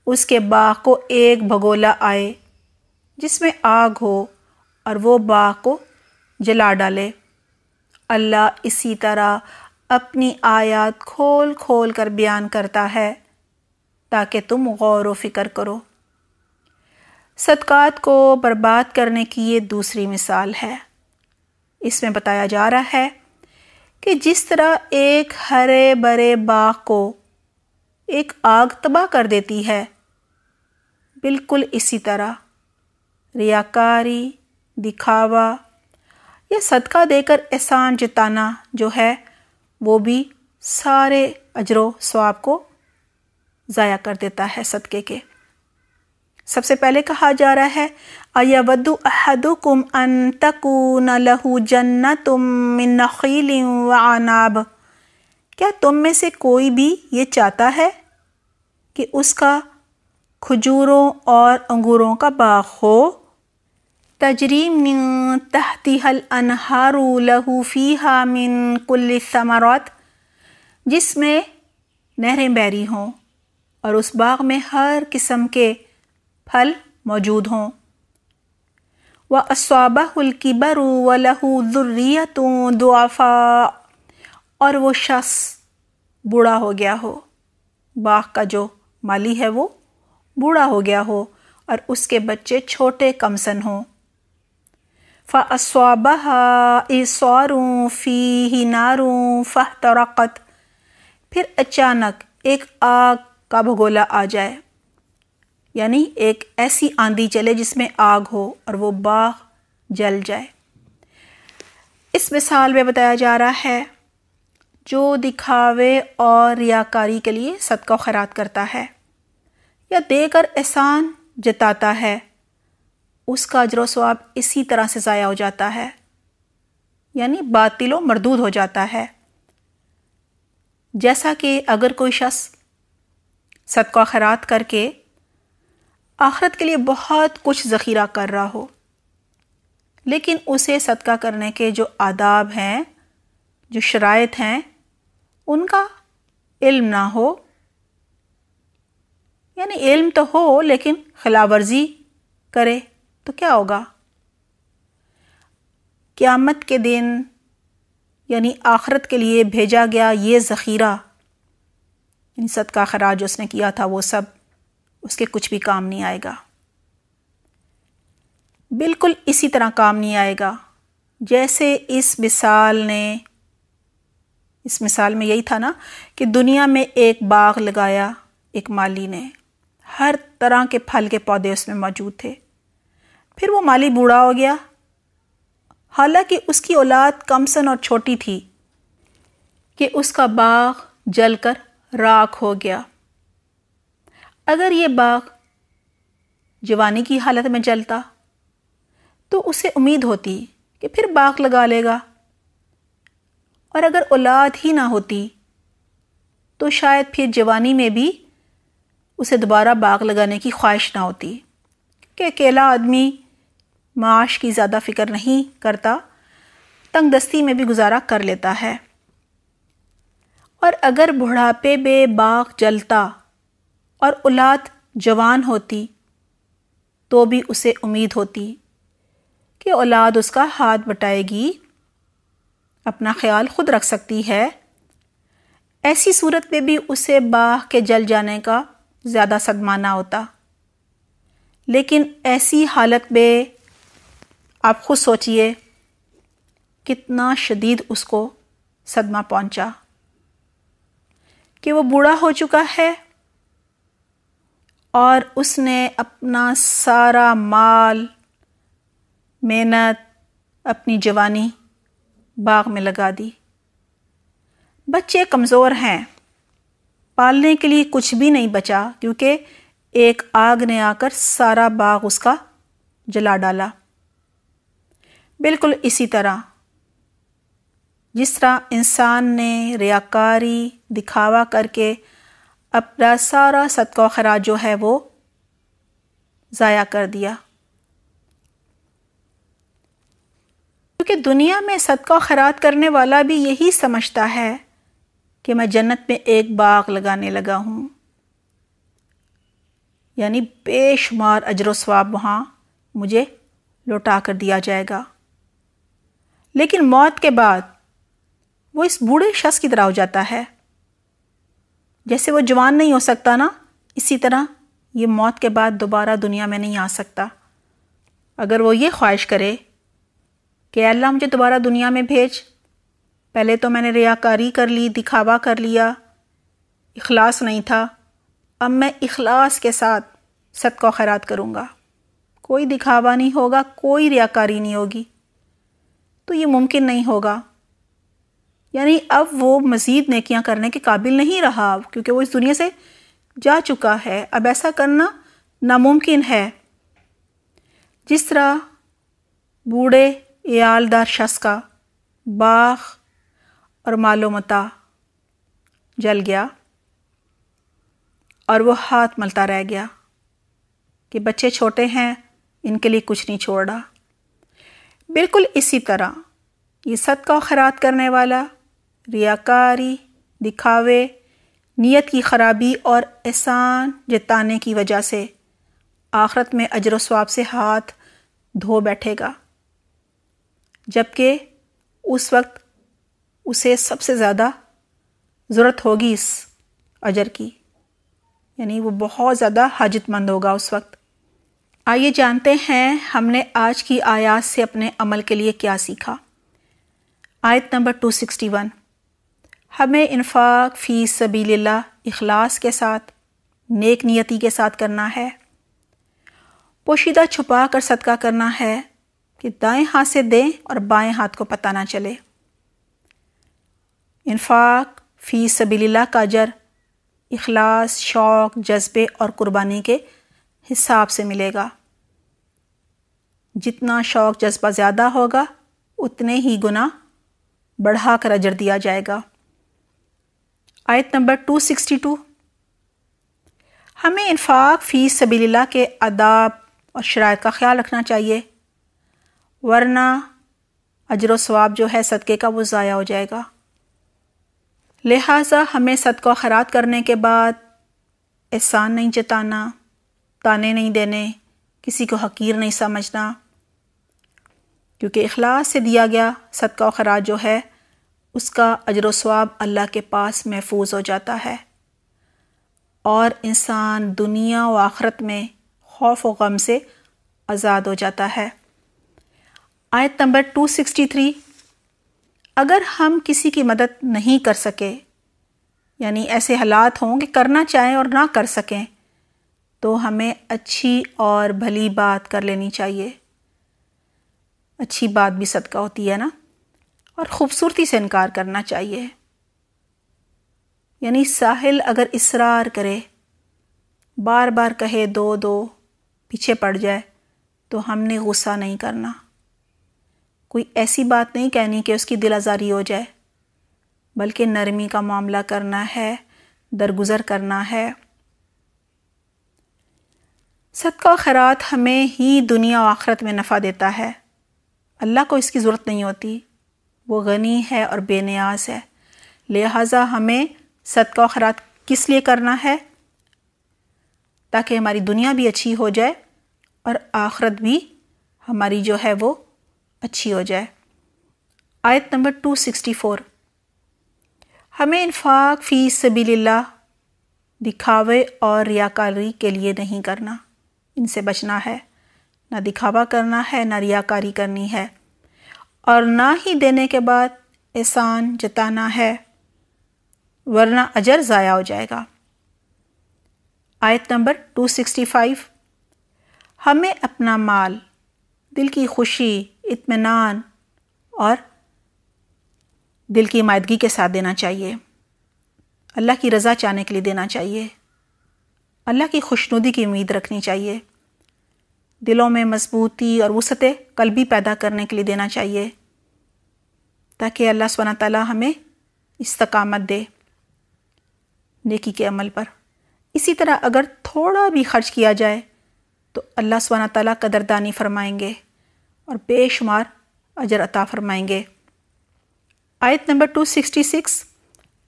اس کے باغ کو ایک بھگولا آئے جس میں آگ ہو اور وہ باغ کو جلا ڈالے. اللہ اسی طرح اپنی آیات کھول کھول کر بیان کرتا ہے تاکہ تم غور و فکر کرو. صدقات کو برباد کرنے کی یہ دوسری مثال ہے. اس میں بتایا جا رہا ہے کہ جس طرح ایک ہرے بھرے باغ کو ایک آگ تباہ کر دیتی ہے، بالکل اسی طرح ریاکاری، دکھاوا یا صدقہ دے کر احسان جتانا جو ہے وہ بھی سارے اجر و ثواب کو ضائع کر دیتا ہے صدقے کے. سب سے پہلے کہا جا رہا ہے اَيَوَدُّ أَحَدُكُمْ أَن تَكُونَ لَهُ جَنَّةٌ مِّن نَخِيلٍ وَعَنَابٍ. کیا تم میں سے کوئی بھی یہ چاہتا ہے کہ اس کا کھجوروں اور انگوروں کا باغ ہو؟ تَجْرِي مِن تَحْتِهَا الْأَنْهَارُ لَهُ فِيهَا مِن كُلِّ الثَّمَرَاتِ، جس میں نہریں بہری ہوں اور اس باغ میں ہر قسم کے پھل موجود ہوں. وَأَصَابَهُ الْكِبَرُ وَلَهُ ذُرِّيَّةٌ ضُعَفَاءُ، اور وہ شخص بوڑھا ہو گیا ہو، باغ کا جو مالی ہے وہ بوڑھا ہو گیا ہو اور اس کے بچے چھوٹے کمسن ہوں. فَأَصَابَهَا إِعْصَارٌ فِيهِ نَارٌ فَاحْتَرَقَتْ، پھر اچانک ایک آگ کا بھگولا آ جائے، یعنی ایک ایسی آندھی چلے جس میں آگ ہو اور وہ باغ جل جائے. اس مثال میں بتایا جا رہا ہے جو دکھاوے اور ریاکاری کے لیے صدقہ و خیرات کرتا ہے یا دے کر احسان جتاتا ہے، اس کا اجر و ثواب اسی طرح سے ضائع ہو جاتا ہے، یعنی باطل و مردود ہو جاتا ہے. جیسا کہ اگر کوئی شخص صدقہ و خیرات کر کے آخرت کے لیے بہت کچھ ذخیرہ کر رہا ہو، لیکن اسے صدقہ کرنے کے جو آداب ہیں، جو شرائط ہیں، ان کا علم نہ ہو، یعنی علم تو ہو لیکن خلاف ورزی کرے تو کیا ہوگا؟ قیامت کے دن یعنی آخرت کے لیے بھیجا گیا یہ ذخیرہ، یعنی صدقہ خراج جو اس نے کیا تھا، وہ سب اس کے کچھ بھی کام نہیں آئے گا، بالکل اسی طرح کام نہیں آئے گا جیسے اس مثال میں یہی تھا نا کہ دنیا میں ایک باغ لگایا ایک مالی نے، ہر طرح کے پھل کے پودے اس میں موجود تھے، پھر وہ مالی بوڑھا ہو گیا، حالانکہ اس کی اولاد کمسن اور چھوٹی تھی کہ اس کا باغ جل کر راکھ ہو گیا۔ اگر یہ باغ جوانی کی حالت میں جلتا تو اسے امید ہوتی کہ پھر باغ لگا لے گا، اور اگر اولاد ہی نہ ہوتی تو شاید پھر جوانی میں بھی اسے دوبارہ باغ لگانے کی خواہش نہ ہوتی، کہ اکیلا آدمی معاش کی زیادہ فکر نہیں کرتا، تنگ دستی میں بھی گزارا کر لیتا ہے۔ اور اگر بڑھاپے میں باغ جلتا اور اولاد جوان ہوتی تو بھی اسے امید ہوتی کہ اولاد اس کا ہاتھ بٹائے گی، اپنا خیال خود رکھ سکتی ہے، ایسی صورت میں بھی اسے باغ کے جل جانے کا زیادہ صدمہ نہ ہوتا۔ لیکن ایسی حالت میں آپ خود سوچئے کتنا شدید اس کو صدمہ پہنچا کہ وہ بوڑھا ہو چکا ہے اور اس نے اپنا سارا مال، محنت، اپنی جوانی باغ میں لگا دی۔ بچے کمزور ہیں، پالنے کے لیے کچھ بھی نہیں بچا کیونکہ ایک آگ نے آ کر سارا باغ اس کا جلا ڈالا۔ بالکل اسی طرح جس طرح انسان نے ریاکاری، دکھاوا کر کے اپنا سارا صدقہ و خیرات جو ہے وہ ضائع کر دیا، کیونکہ دنیا میں صدقہ و خیرات کرنے والا بھی یہی سمجھتا ہے کہ میں جنت میں ایک باغ لگانے لگا ہوں، یعنی بے شمار اجر و ثواب وہاں مجھے لوٹا کر دیا جائے گا۔ لیکن موت کے بعد وہ اس بوڑھے شخص کی طرح ہو جاتا ہے، جیسے وہ جوان نہیں ہو سکتا نا، اسی طرح یہ موت کے بعد دوبارہ دنیا میں نہیں آ سکتا۔ اگر وہ یہ خواہش کرے کہ اے اللہ مجھے دوبارہ دنیا میں بھیج، پہلے تو میں نے ریاکاری کر لی، دکھاوا کر لیا، اخلاص نہیں تھا، اب میں اخلاص کے ساتھ صدقہ و خیرات کروں گا، کوئی دکھاوا نہیں ہوگا، کوئی ریاکاری نہیں ہوگی، تو یہ ممکن نہیں ہوگا، یعنی اب وہ مزید نیکیاں کرنے کے قابل نہیں رہا کیونکہ وہ اس دنیا سے جا چکا ہے، اب ایسا کرنا ناممکن ہے۔ جس طرح بوڑھے عیالدار شخص کا باغ اور مال و متاع جل گیا اور وہ ہاتھ ملتا رہ گیا کہ بچے چھوٹے ہیں، ان کے لیے کچھ نہیں چھوڑا، بالکل اسی طرح یہ صدقہ و خیرات کرنے والا ریاکاری، دکھاوے، نیت کی خرابی اور احسان جتانے کی وجہ سے آخرت میں اجر و ثواب سے ہاتھ دھو بیٹھے گا، جبکہ اس وقت اسے سب سے زیادہ ضرورت ہوگی اس اجر کی، یعنی وہ بہت زیادہ حاجت مند ہوگا اس وقت۔ آئیے جانتے ہیں ہم نے آج کی آیات سے اپنے عمل کے لیے کیا سیکھا۔ آیت نمبر 261، ہمیں انفاق فی سبیل اللہ اخلاص کے ساتھ، نیک نیتی کے ساتھ کرنا ہے، پوشیدہ چھپا کر صدقہ کرنا ہے کہ دائیں ہاتھ سے دیں اور بائیں ہاتھ کو پتہ نہ چلے۔ انفاق فی سبیل اللہ کا اجر اخلاص، شوق، جذبے اور قربانی کے حساب سے ملے گا۔ جتنا شوق جذبہ زیادہ ہوگا اتنے ہی گنا بڑھا کر اجر دیا جائے گا۔ آیت نمبر 262، ہمیں انفاق فی سبیل اللہ کے آداب اور شرائط کا خیال رکھنا چاہیے، ورنہ اجر و ثواب جو ہے صدقے کا وہ ضائع ہو جائے گا۔ لہٰذا ہمیں صدقہ و خیرات کرنے کے بعد احسان نہیں جتانا، تانے نہیں دینے، کسی کو حقیر نہیں سمجھنا، کیونکہ اخلاص سے دیا گیا صدقہ و خیرات جو ہے اس کا اجر و ثواب اللہ کے پاس محفوظ ہو جاتا ہے، اور انسان دنیا و آخرت میں خوف و غم سے آزاد ہو جاتا ہے۔ آیت نمبر 263، اگر ہم کسی کی مدد نہیں کر سکے، یعنی ایسے حالات ہوں کہ کرنا چاہیں اور نہ کر سکیں، تو ہمیں اچھی اور بھلی بات کر لینی چاہیے۔ اچھی بات بھی صدقہ ہوتی ہے نا، اور خوبصورتی سے انکار کرنا چاہیے۔ یعنی ساحل اگر اصرار کرے، بار بار کہے دو دو، پیچھے پڑ جائے، تو ہم نے غصہ نہیں کرنا، کوئی ایسی بات نہیں کہنی کہ اس کی دل آزاری ہو جائے، بلکہ نرمی کا معاملہ کرنا ہے، درگزر کرنا ہے۔ صدقہ و خیرات ہمیں ہی دنیا و آخرت میں نفع دیتا ہے، اللہ کو اس کی ضرورت نہیں ہوتی، وہ غنی ہے اور بے نیاز ہے۔ لہٰذا ہمیں صدقہ و خیرات کس لیے کرنا ہے؟ تاکہ ہماری دنیا بھی اچھی ہو جائے اور آخرت بھی ہماری جو ہے وہ اچھی ہو جائے۔ آیت نمبر 264، ہمیں انفاق فی سبیل اللہ دکھاوے اور ریاکاری کے لیے نہیں کرنا، ان سے بچنا ہے۔ نہ دکھاوا کرنا ہے، نہ ریاکاری کرنی ہے، اور نہ ہی دینے کے بعد احسان جتانا ہے، ورنہ اجر ضائع ہو جائے گا۔ آیت نمبر 265، ہمیں اپنا مال دل کی خوشی، اطمینان اور دل کی مائدگی کے ساتھ دینا چاہیے، اللہ کی رضا چاہنے کے لیے دینا چاہیے، اللہ کی خوشنودی کی امید رکھنی چاہیے، دلوں میں مضبوطی اور وسعت قلبی پیدا کرنے کے لیے دینا چاہیے، تاکہ اللہ سبحانہ تعالیٰ ہمیں استقامت دے نیکی کے عمل پر۔ اسی طرح اگر تھوڑا بھی خرچ کیا جائے تو اللہ سبحانہ تعالیٰ قدردانی فرمائیں گے اور بے شمار اجر عطا فرمائیں گے۔ آیت نمبر 266،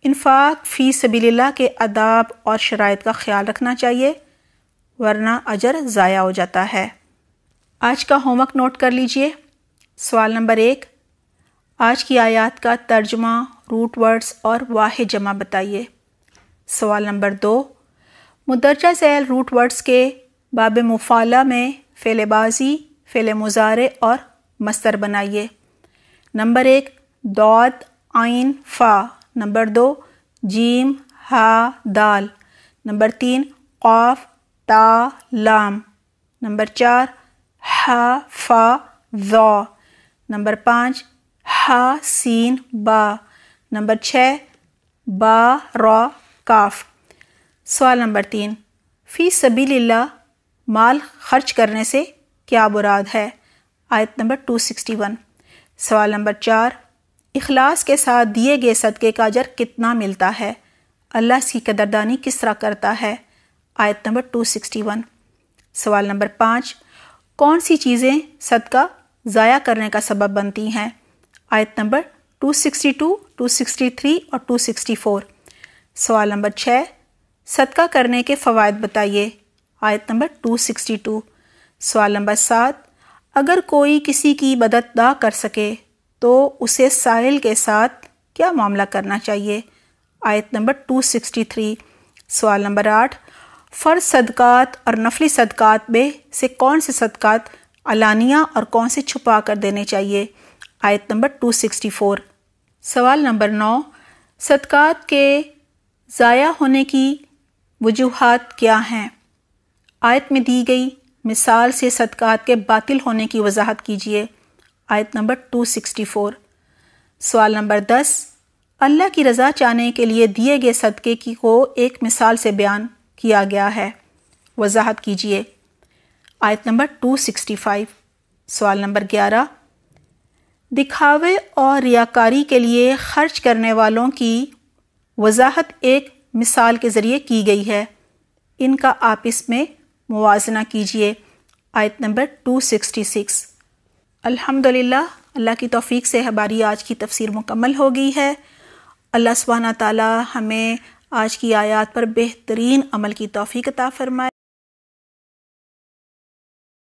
انفاق فی سبیل اللہ کے آداب اور شرائط کا خیال رکھنا چاہیے، ورنہ اجر ضائع ہو جاتا ہے۔ آج کا ہوم ورک نوٹ کر لیجئے۔ سوال نمبر 1، آج کی آیات کا ترجمہ، روٹ ورڈز اور واحد جمع بتائیے۔ سوال نمبر 2، مندرجہ ذیل روٹ ورڈز کے باب مفعلہ میں فعل ماضی، فعل مضارع اور مصدر بنائیے۔ نمبر 1، ضاد، عین، فا۔ نمبر 2، جیم، ہا، دال۔ نمبر 3، قاف، تا، لام۔ نمبر 4، ہا، فا، ذا۔ نمبر 5، ہا، سین، با۔ نمبر 6، با، را، کاف۔ سوال نمبر 3، فی سبیل اللہ مال خرچ کرنے سے کیا مراد ہے؟ آیت نمبر 261۔ سوال نمبر 4، اخلاص کے ساتھ دیے گئے صدقے کا اجر کتنا ملتا ہے؟ اللہ اس کی قدردانی کس طرح کرتا ہے؟ آیت نمبر 261۔ سوال نمبر 5، کون سی چیزیں صدقہ ضائع کرنے کا سبب بنتی ہیں؟ آیت نمبر 262، 263 اور 264۔ سوال نمبر 6، صدقہ کرنے کے فوائد بتائیے۔ آیت نمبر 262۔ سوال نمبر 7، اگر کوئی کسی کی مدد نہ کر سکے تو اسے سائل کے ساتھ کیا معاملہ کرنا چاہیے؟ آیت نمبر 263۔ سوال نمبر 8، فرض صدقات اور نفلی صدقات میں سے کون سے صدقات علانیہ اور کون سے چھپا کر دینے چاہیے؟ آیت نمبر 264۔ سوال نمبر 9، صدقات کے ضائع ہونے کی وجوہات کیا ہیں؟ آیت میں دی گئی مثال سے صدقات کے باطل ہونے کی وضاحت کیجیے۔ آیت نمبر 264۔ سوال نمبر 10، اللہ کی رضا چاہنے کے لیے دیے گئے صدقے کو ایک مثال سے بیان کیا گیا ہے، وضاحت کیجیے۔ آیت نمبر 265۔ سوال نمبر 11، دکھاوے اور ریاکاری کے لیے خرچ کرنے والوں کی وضاحت ایک مثال کے ذریعے کی گئی ہے، ان کا آپس میں موازنہ کیجیے۔ آیت نمبر 266۔ الحمدللہ اللہ کی توفیق سے ہماری آج کی تفسیر مکمل ہو گئی ہے۔ اللہ سبحانہ تعالی ہمیں آج کی آیات پر بہترین عمل کی توفیق عطا فرمائے۔